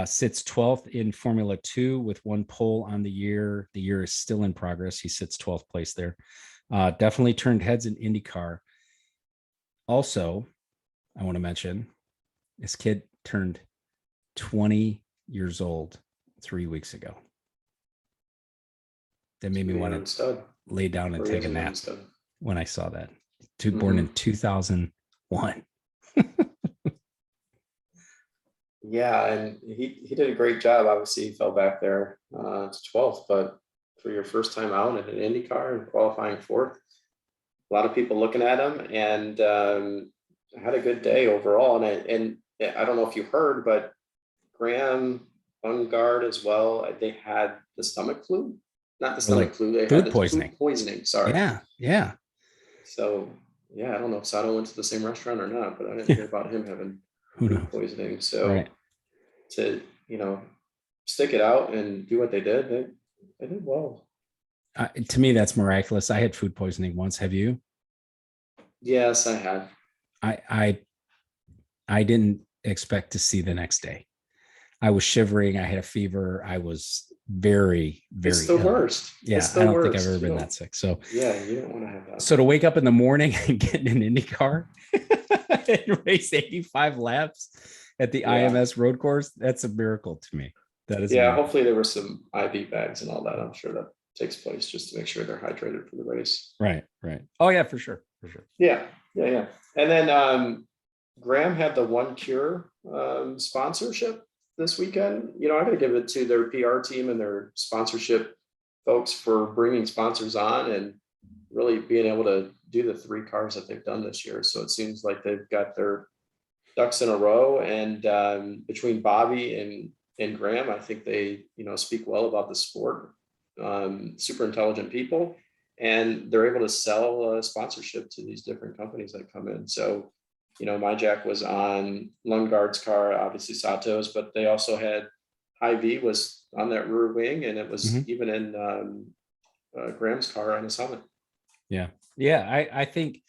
sits 12th in Formula 2 with 1 pole on the year. The year is still in progress. He sits 12th place there. Definitely turned heads in IndyCar. Also, I want to mention this kid turned 20 years old 3 weeks ago. That made me want to lay down and take a nap when I saw that. Born in 2001. Yeah, and he did a great job. Obviously, he fell back there to 12th, but for your first time out in an IndyCar and qualifying 4th, a lot of people looking at him, and had a good day overall. And I don't know if you heard, but Graham, Lundgaard as well, they had the stomach flu. Not the stomach flu. They had the food poisoning. Sorry. Yeah. So yeah, I don't know if Sato went to the same restaurant or not, but I didn't hear about him having food poisoning. So to stick it out and do what they did, they did well. To me, that's miraculous. I had food poisoning once. Have you? Yes, I had. I didn't expect to see the next day. I was shivering. I had a fever. I was very, very It's the ill. worst. Yeah, I don't think I've ever been that sick. So yeah, you don't want to have that. So to wake up in the morning and get in an IndyCar and race 85 laps at the IMS road course, that's a miracle to me. That is. Yeah, hopefully there were some IV bags and all that. I'm sure that takes place just to make sure they're hydrated for the race. Right. Oh yeah, for sure. Yeah. And then Graham had the One Cure sponsorship this weekend. I got to give it to their PR team and their sponsorship folks for bringing sponsors on and really being able to do the 3 cars that they've done this year. So it seems like they've got their ducks in a row. And between Bobby and Graham, I think they, speak well about the sport. Super intelligent people, and they're able to sell sponsorship to these different companies that come in. So, my Jack was on Lundgaard's car, obviously Sato's, but they also had Hy-Vee was on that rear wing, and it was Mhm. even in Graham's car on the Summit. Yeah. Yeah. I think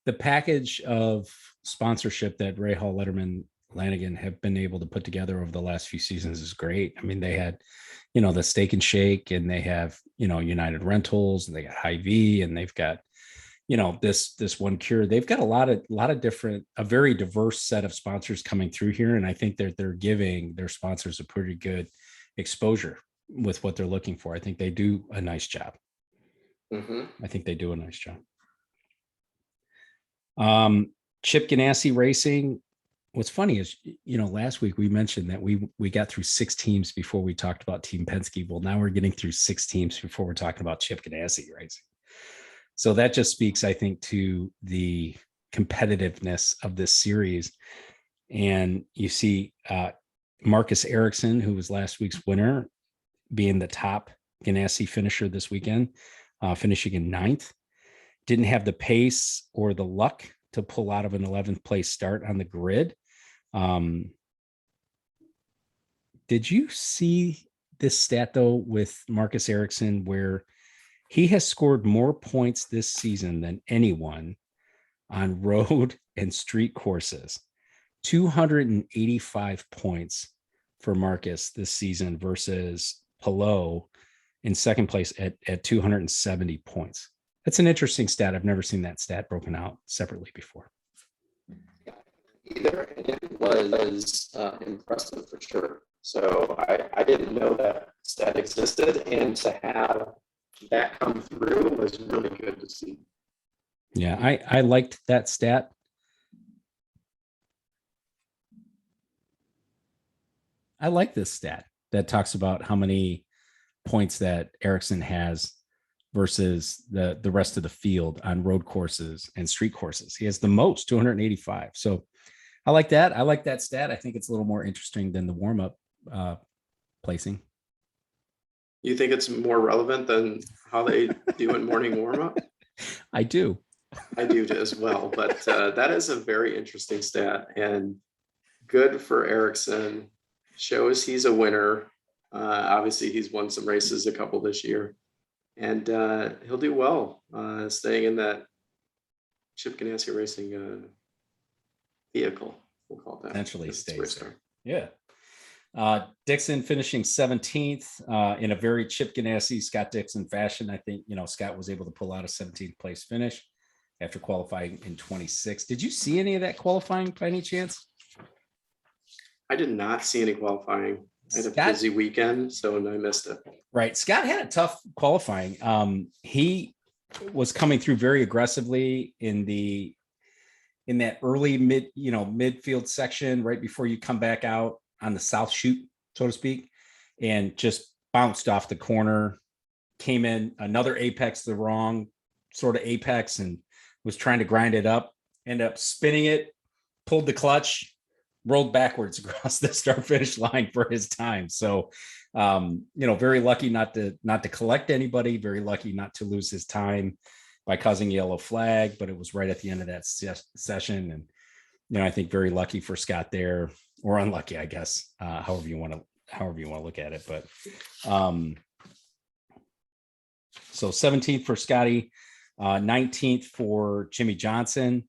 the package of sponsorship that Ray Hall, Letterman, Lanigan have been able to put together over the last few seasons is great. I mean, they had, the Steak and Shake, and they have, United Rentals, and they got Hy-Vee, and they've got, this one cure. They've got a different, a very diverse set of sponsors coming through here. And I think that they're giving their sponsors a pretty good exposure with what they're looking for. I think they do a nice job. Mm-hmm. I think they do a nice job. Chip Ganassi Racing. What's funny is, last week we mentioned that we got through 6 teams before we talked about Team Penske. Well, now we're getting through 6 teams before we're talking about Chip Ganassi Racing. So that just speaks, I think, to the competitiveness of this series. And you see Marcus Ericsson, who was last week's winner, being the top Ganassi finisher this weekend, finishing in 9th. Didn't have the pace or the luck to pull out of an 11th place start on the grid. Did you see this stat, though, with Marcus Ericsson, where he has scored more points this season than anyone on road and street courses? 285 points for Marcus this season versus Pelot in second place at 270 points. That's an interesting stat. I've never seen that stat broken out separately before. Either, and it was impressive for sure. So I didn't know that stat existed, and to have that come through was really good to see. Yeah, I liked that stat. I like this stat that talks about how many points that Ericsson has versus the rest of the field on road courses and street courses. He has the most, 285. So I like that. I like that stat. I think it's a little more interesting than the warm-up placing. You think it's more relevant than how they do in morning warm-up? I do. I do as well, but that is a very interesting stat, and good for Ericsson. Shows he's a winner. Obviously, he's won some races, a couple this year, and he'll do well staying in that Chip Ganassi Racing vehicle. We'll call it that. Essentially stays there. Yeah. Dixon finishing 17th in a very Chip Ganassi, Scott Dixon fashion. I think, Scott was able to pull out a 17th place finish after qualifying in 26. Did you see any of that qualifying by any chance? I did not see any qualifying. I had a busy weekend, so I missed it. Right. Scott had a tough qualifying. He was coming through very aggressively in that early midfield section right before you come back out on the south chute, so to speak, and just bounced off the corner, came in another apex, the wrong sort of apex, and was trying to grind it up, ended up spinning it, pulled the clutch, rolled backwards across the start finish line for his time. So, very lucky not to collect anybody, very lucky not to lose his time by causing a yellow flag, but it was right at the end of that session. And, I think very lucky for Scott there, or unlucky, I guess, however you want to look at it. But, so 17th for Scotty, 19th for Jimmy Johnson.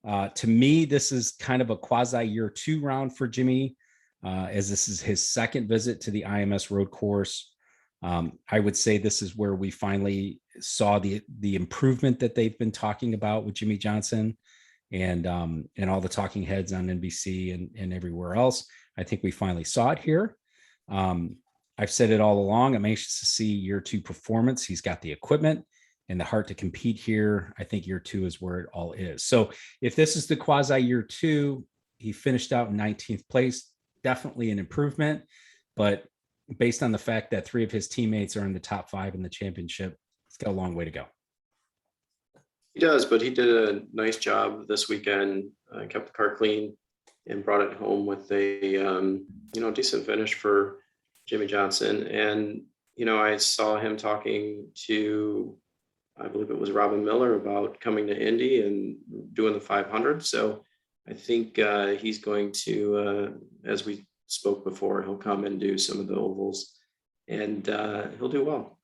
To me, this is kind of a quasi year 2 round for Jimmy, as this is his second visit to the IMS road course. I would say this is where we finally saw the improvement that they've been talking about with Jimmy Johnson and all the talking heads on NBC and everywhere else. I think we finally saw it here. I've said it all along. I'm anxious to see year 2 performance. He's got the equipment and the heart to compete here. I think year 2 is where it all is. So if this is the quasi year 2, he finished out in 19th place, definitely an improvement. But based on the fact that 3 of his teammates are in the top 5 in the championship, it's got a long way to go. He does, but he did a nice job this weekend, kept the car clean and brought it home with a, decent finish for Jimmy Johnson. And, I saw him talking to, I believe it was Robin Miller, about coming to Indy and doing the 500. So I think he's going to, as we spoke before, he'll come and do some of the ovals, and he'll do well.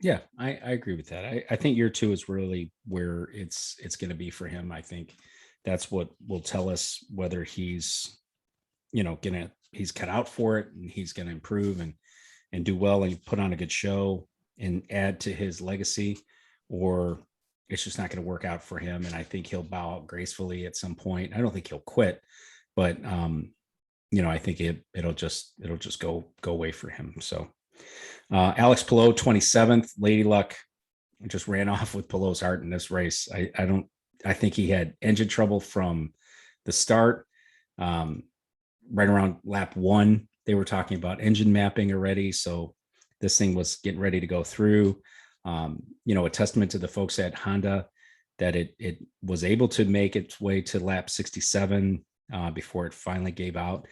Yeah, I agree with that. I think year 2 is really where it's going to be for him. I think that's what will tell us whether he's, he's cut out for it and he's going to improve and do well and put on a good show and add to his legacy, or it's just not going to work out for him. And I think he'll bow out gracefully at some point. I don't think he'll quit, but I think it'll just go away for him. So Alex Palou, 27th. Lady Luck just ran off with Palou's heart in this race. I think he had engine trouble from the start. Right around lap 1, they were talking about engine mapping already. So this thing was getting ready to go through. A testament to the folks at Honda that it was able to make its way to lap 67 before it finally gave out.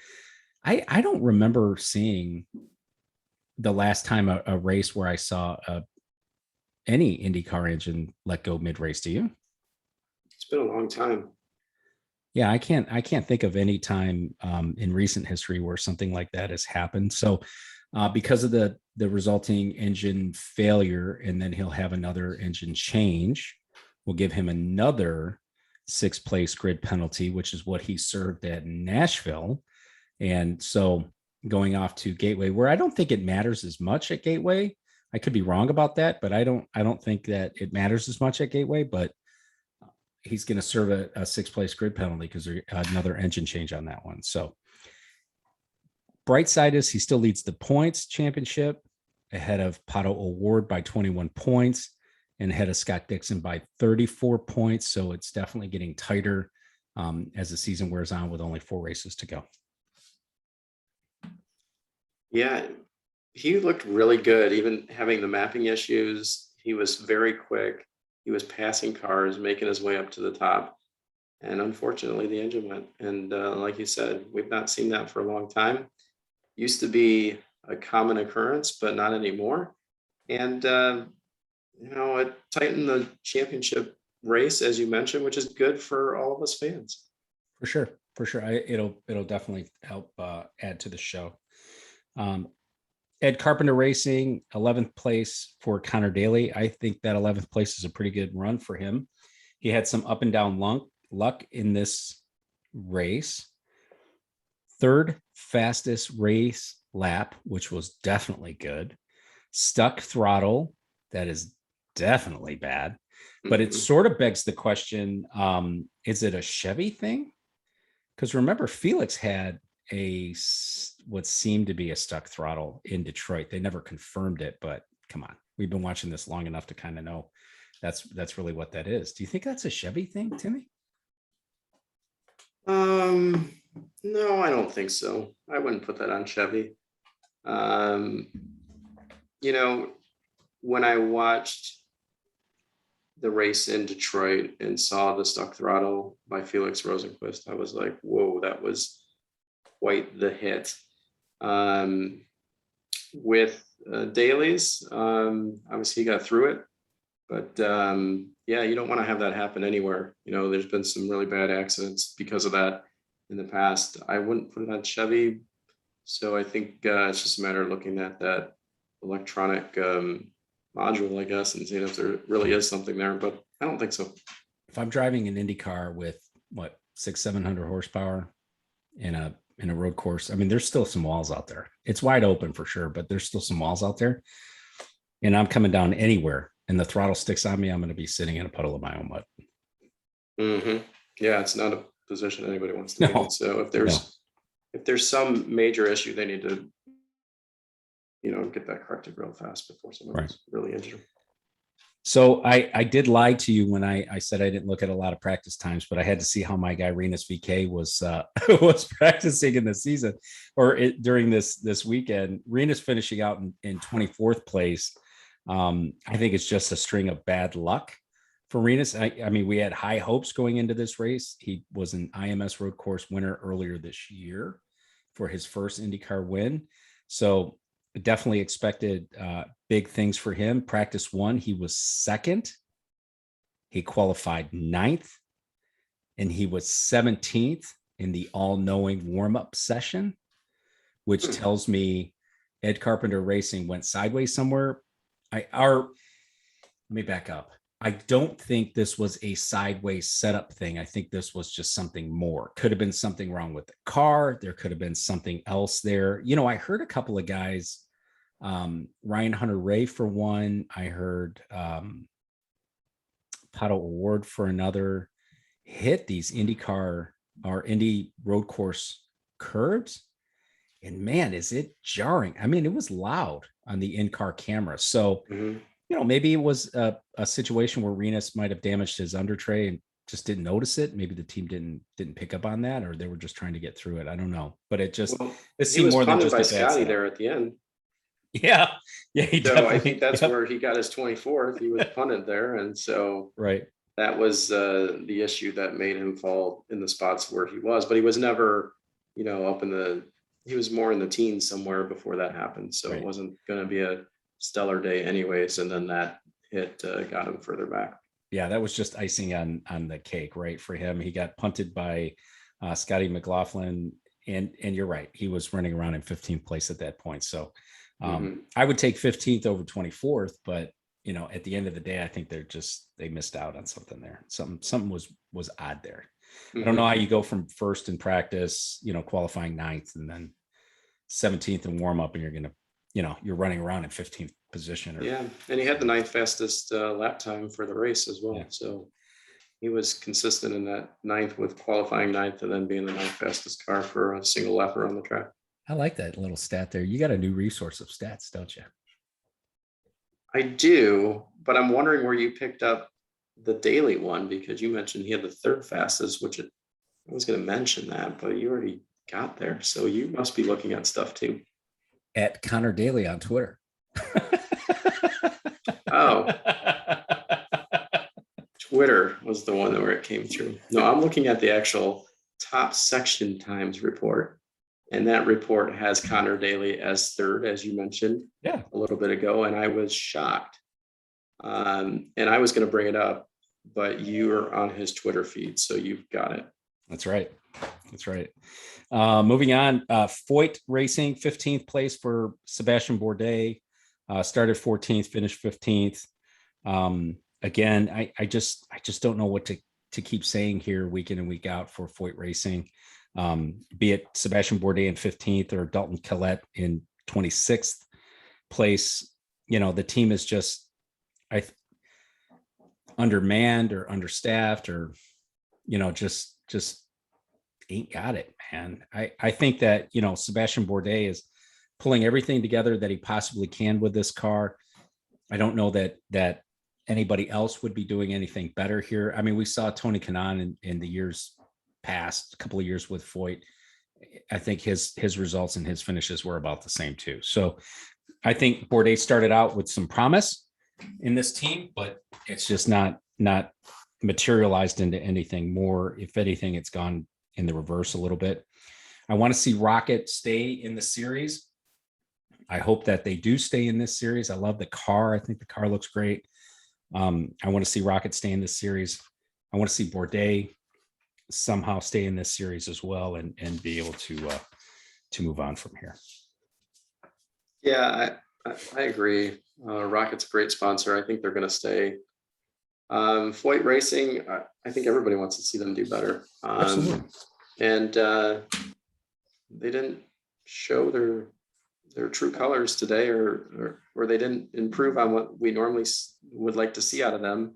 I don't remember seeing the last time a race where I saw any IndyCar engine let go mid-race. Do you? It's been a long time. Yeah, I can't think of any time in recent history where something like that has happened. So because of the resulting engine failure, and then he'll have another engine change, we'll give him another 6th place grid penalty, which is what he served at Nashville. And so going off to Gateway, where I don't think it matters as much at Gateway. I could be wrong about that, but I don't think that it matters as much at Gateway, but he's going to serve a 6th place grid penalty because there's another engine change on that one. So bright side is he still leads the points championship ahead of Pato O'Ward by 21 points and ahead of Scott Dixon by 34 points. So it's definitely getting tighter as the season wears on with only 4 races to go. Yeah, he looked really good, even having the mapping issues. He was very quick. He was passing cars, making his way up to the top. And unfortunately, the engine went. And like you said, we've not seen that for a long time. Used to be a common occurrence, but not anymore. And, it tightened the championship race, as you mentioned, which is good for all of us fans. For sure. It'll definitely help add to the show. Ed Carpenter Racing, 11th place for Connor Daly. I think that 11th place is a pretty good run for him. He had some up and down luck in this race. 3rd fastest race lap, which was definitely good. Stuck throttle, that is definitely bad. But it sort of begs the question, is it a Chevy thing? Because remember, Felix had what seemed to be a stuck throttle in Detroit. They never confirmed it, but come on, we've been watching this long enough to kind of know that's really what that is. Do you think that's a Chevy thing, Timmy? No, I don't think so. I wouldn't put that on Chevy. When I watched the race in Detroit and saw the stuck throttle by Felix Rosenqvist, I was like, whoa, that was quite the hit. With Daly's, obviously he got through it, but you don't want to have that happen anywhere. There's been some really bad accidents because of that in the past. I wouldn't put it on Chevy. So I think it's just a matter of looking at that electronic module, I guess, and seeing if there really is something there, but I don't think so. If I'm driving an Indy car with 700 horsepower in a road course, I mean, there's still some walls out there. It's wide open for sure, but there's still some walls out there. And I'm coming down anywhere and the throttle sticks on me, I'm going to be sitting in a puddle of my own mud. Mm-hmm. Yeah, it's not a position anybody wants to be in. So if there's some major issue, they need to get that corrected real fast before someone's really injured. So I did lie to you when I said I didn't look at a lot of practice times, but I had to see how my guy Renus VK was was practicing in the season or during this weekend. Renus finishing out in 24th place. I think it's just a string of bad luck for Renus. I mean, we had high hopes going into this race. He was an IMS road course winner earlier this year for his first IndyCar win. So definitely expected big things for him. Practice 1, he was 2nd. He qualified 9th, and he was 17th in the all-knowing warm-up session. which tells me Ed Carpenter Racing went sideways somewhere. Let me back up. I don't think this was a sideways setup thing. I think this was just something more. Could have been something wrong with the car. There could have been something else there. I heard a couple of guys, Ryan Hunter-Ray for one. I heard Pato O'Ward for another, hit these IndyCar or Indy road course curbs. And man, is it jarring. I mean, it was loud on the in-car camera. So, maybe it was a situation where Renus might have damaged his under tray and just didn't notice it. Maybe the team didn't pick up on that, or they were just trying to get through it. I don't know, but it seemed more than just by Scotty there at the end. Yeah. So I think that's where he got his 24th. He was punted there, and so right. That was the issue that made him fall in the spots where he was. But he was never, up in the. He was more in the teens somewhere before that happened. So It wasn't going to be a stellar day anyways. And then that hit got him further back. Yeah, that was just icing on the cake, right? For him, he got punted by Scotty McLaughlin, and you're right, he was running around in 15th place at that point. So I would take 15th over 24th, but at the end of the day, I think they missed out on something there. Something was odd there. I don't know how you go from first in practice, qualifying 9th, and then 17th in warm up, and you're gonna, you're running around in 15th position. And he had the 9th fastest lap time for the race as well. Yeah. So he was consistent in that 9th with qualifying 9th, and then being the 9th fastest car for a single lapper on the track. I like that little stat there. You got a new resource of stats, don't you? I do, but I'm wondering where you picked up the daily one, because you mentioned he had the 3rd fastest, which I was going to mention that, but you already got there. So you must be looking at stuff too. At Connor Daly on Twitter. Oh. Twitter was the one where it came through. No, I'm looking at the actual top section times report. And that report has Connor Daly as 3rd, as you mentioned a little bit ago. And I was shocked. And I was going to bring it up, but you are on his Twitter feed, so you've got it. That's right. Moving on, Foyt Racing, 15th place for Sebastian Bourdais. Started 14th, finished 15th. Again, I just don't know what to keep saying here week in and week out for Foyt Racing. Be it Sebastian Bourdais in 15th or Dalton Kellett in 26th place. The team is just undermanned or understaffed, or just ain't got it, man. I think that Sebastian Bourdais is pulling everything together that he possibly can with this car. I don't know that anybody else would be doing anything better here. I mean, we saw Tony Kanaan in the years past, a couple of years with Foyt. I think his results and his finishes were about the same too. So I think Bourdais started out with some promise in this team, but it's just not materialized into anything more. If anything, it's gone in the reverse a little bit. I want to see Rocket stay in the series. I hope that they do stay in this series. I love the car. I think the car looks great. I want to see Rocket stay in this series. I want to see Bourdais somehow stay in this series as well, and be able to move on from here. Yeah, I agree. Rocket's a great sponsor. I think they're going to stay. Foyt Racing, I think everybody wants to see them do better. Absolutely. And they didn't show their true colors today, or they didn't improve on what we normally would like to see out of them.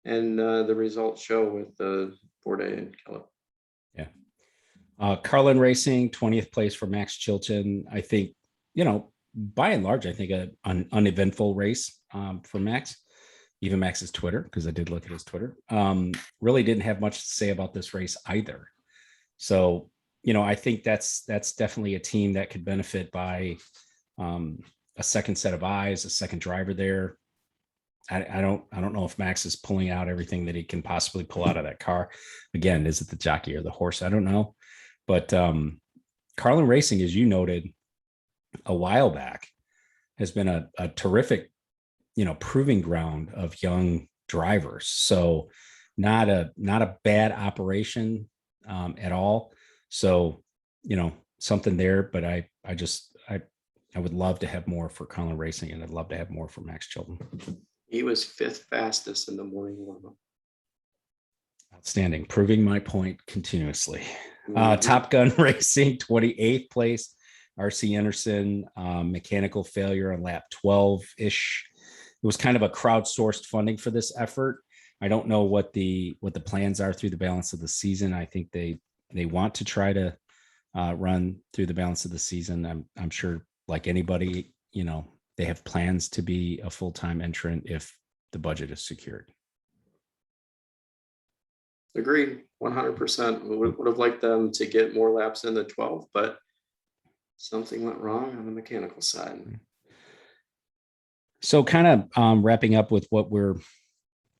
And the results show with the Bourdais and Kellett. Yeah. Carlin Racing, 20th place for Max Chilton. I think, by and large, I think an uneventful race for Max. Even Max's Twitter, because I did look at his Twitter, really didn't have much to say about this race either. So, I think that's definitely a team that could benefit by a second set of eyes, a second driver there. I don't know if Max is pulling out everything that he can possibly pull out of that car. Again, is it the jockey or the horse? I don't know. But Carlin Racing, as you noted a while back, has been a terrific, proving ground of young drivers. So not a bad operation at all. So, something there, but I I would love to have more for Colin Racing, and I'd love to have more for Max Chilton. He was 5th fastest in the morning warm-up. Outstanding, proving my point continuously. Mhm. Top Gun Racing, 28th place. RC Anderson, mechanical failure on lap 12-ish. It was kind of a crowdsourced funding for this effort. I don't know what the plans are through the balance of the season. I think they want to try to run through the balance of the season. I'm sure, like anybody, they have plans to be a full-time entrant if the budget is secured. Agreed, 100%. Would have liked them to get more laps in the 12, but something went wrong on the mechanical side. So kind of wrapping up with what where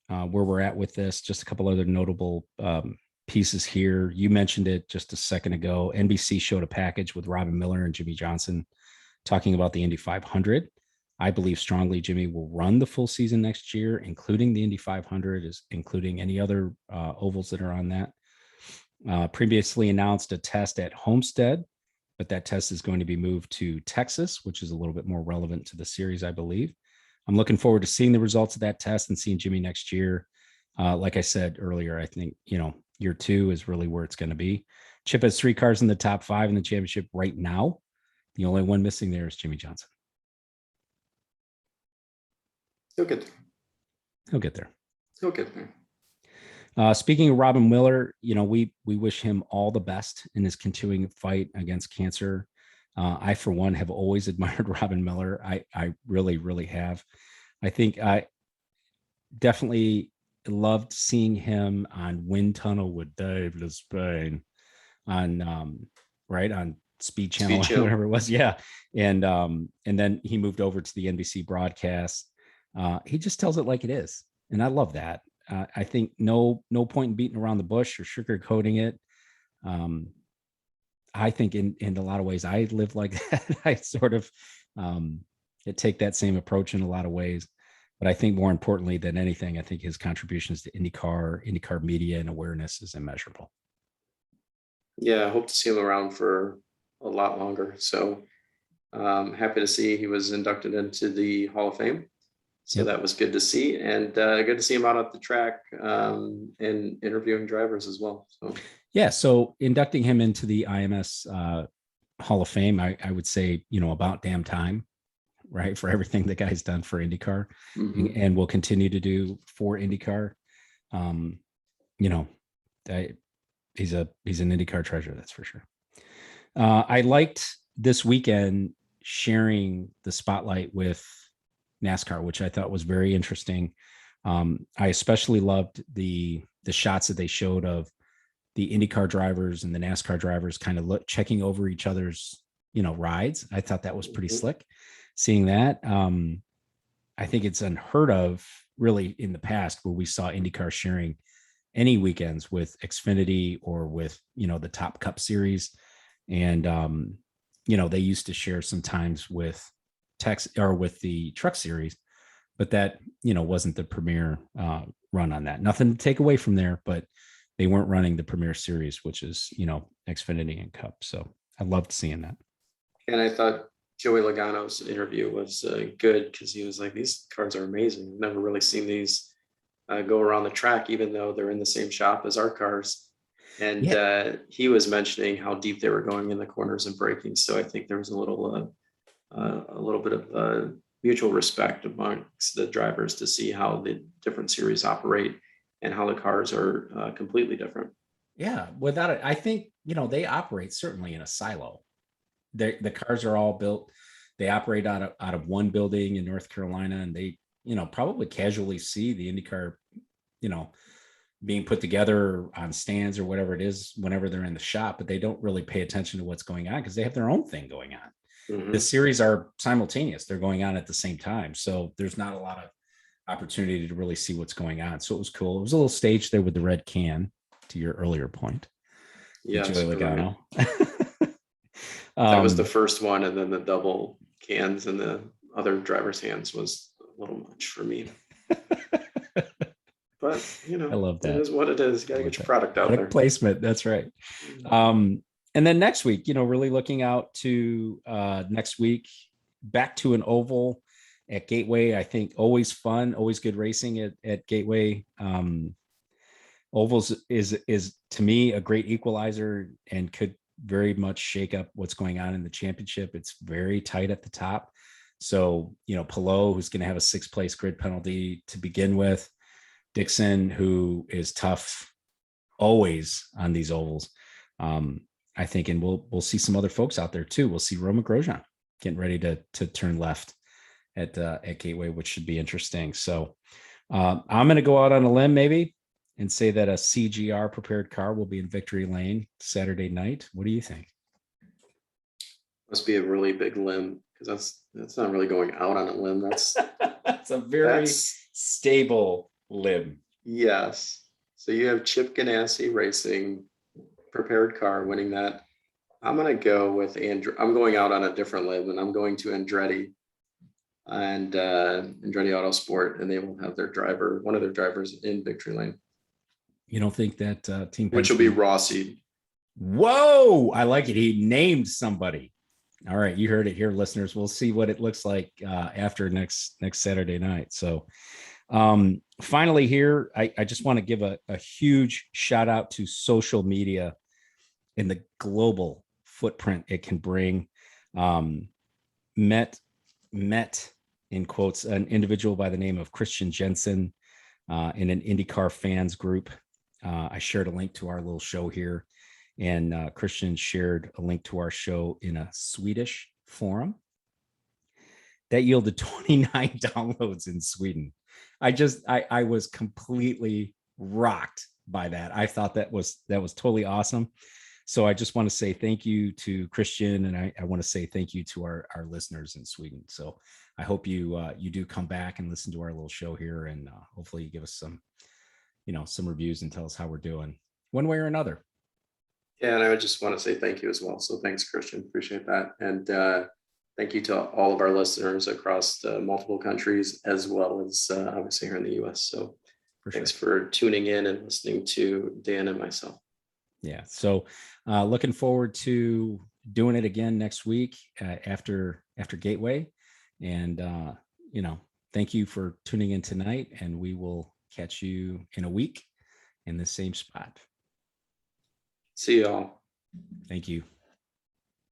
we're at with this, just a couple other notable pieces here. You mentioned it just a second ago. NBC showed a package with Robin Miller and Jimmy Johnson talking about the Indy 500. I believe strongly Jimmy will run the full season next year, including the Indy 500, including any other ovals that are on that. Previously announced a test at Homestead, but that test is going to be moved to Texas, which is a little bit more relevant to the series, I believe. I'm looking forward to seeing the results of that test and seeing Jimmy next year. Like I said earlier, I think, year 2 is really where it's going to be. Chip has 3 cars in the top 5 in the championship right now. The only one missing there is Jimmy Johnson. He'll get there. He'll get there. He'll get there. Speaking of Robin Miller, we wish him all the best in his continuing fight against cancer. I, for one, have always admired Robin Miller. I really, really have. I think I definitely loved seeing him on Wind Tunnel with Dave Despain on Speed Channel, whatever it was. Yeah. And then he moved over to the NBC broadcast. He just tells it like it is. And I love that. I think no point in beating around the bush or sugarcoating it. I think in a lot of ways I live like that. I sort of take that same approach in a lot of ways. But I think more importantly than anything, I think his contributions to IndyCar media and awareness is immeasurable. Yeah, I hope to see him around for a lot longer. So happy to see he was inducted into the Hall of Fame. So that was good to see, and good to see him out at the track and interviewing drivers as well. So inducting him into the IMS Hall of Fame, I would say, about damn time, right, for everything the guy's done for IndyCar and will continue to do for IndyCar. He's an IndyCar treasure, that's for sure. I liked this weekend sharing the spotlight with NASCAR, which I thought was very interesting. I especially loved the shots that they showed of the IndyCar drivers and the NASCAR drivers kind of checking over each other's, rides. I thought that was pretty slick seeing that. I think it's unheard of really in the past where we saw IndyCar sharing any weekends with Xfinity or with, the Top Cup series. And, they used to share sometimes with with the Truck series, but that, wasn't the premier run on that. Nothing to take away from there, but they weren't running the premier series, which is, Xfinity and Cup. So I loved seeing that. And I thought Joey Logano's interview was good because he was like, these cars are amazing. I've never really seen these go around the track, even though they're in the same shop as our cars. And he was mentioning how deep they were going in the corners and braking. So I think there was a little bit of mutual respect amongst the drivers to see how the different series operate and how the cars are completely different. Yeah, without it, I think, they operate certainly in a silo. The cars are all built. They operate out of one building in North Carolina, and they, probably casually see the IndyCar, being put together on stands or whatever it is whenever they're in the shop, but they don't really pay attention to what's going on because they have their own thing going on. The series are simultaneous. They're going on at the same time. So there's not a lot of opportunity to really see what's going on. So it was cool. It was a little stage there with the red can, to your earlier point. Yeah. Joey Logano. That was the first one. And then the double cans in the other driver's hands was a little much for me. But, I love that. It is what it is. You got to get your product out there. Placement. That's right. And then next week, really looking out to next week, back to an oval at Gateway. I think always fun, always good racing at Gateway. Ovals is to me a great equalizer and could very much shake up what's going on in the championship. It's very tight at the top. So, Pelot, who's going to have a 6th-place grid penalty to begin with, Dixon, who is tough always on these ovals. I think, and we'll see some other folks out there too. We'll see Roman Grosjean getting ready to turn left at Gateway, which should be interesting. So I'm going to go out on a limb maybe and say that a CGR prepared car will be in victory lane Saturday night. What do you think? Must be a really big limb, because that's not really going out on a limb. That's That's a very stable limb. Yes. So you have Chip Ganassi Racing prepared car winning that. I'm going to go with I'm going out on a different limb, and I'm going to Andretti and Andretti Autosport, and they will have one of their drivers in victory lane. You don't think that Team Penske, which will be Rossi? Whoa, I like it. He named somebody. All right, you heard it here, listeners. We'll see what it looks like after next Saturday night. So finally here, I just want to give a huge shout out to social media and the global footprint it can bring. Met in quotes an individual by the name of Christian Jensen in an IndyCar fans group. I shared a link to our little show here, and Christian shared a link to our show in a Swedish forum that yielded 29 downloads in Sweden. I was completely rocked by that. I thought that was totally awesome. So I just want to say thank you to Christian, and I want to say thank you to our listeners in Sweden. So I hope you do come back and listen to our little show here, and hopefully you give us some reviews and tell us how we're doing one way or another. Yeah, and I would just want to say thank you as well. So thanks, Christian. Appreciate that. And thank you to all of our listeners across multiple countries, as well as obviously here in the US. So thanks for tuning in and listening to Dan and myself. Yeah. So looking forward to doing it again next week after Gateway. And, thank you for tuning in tonight, and we will catch you in a week in the same spot. See y'all. Thank you.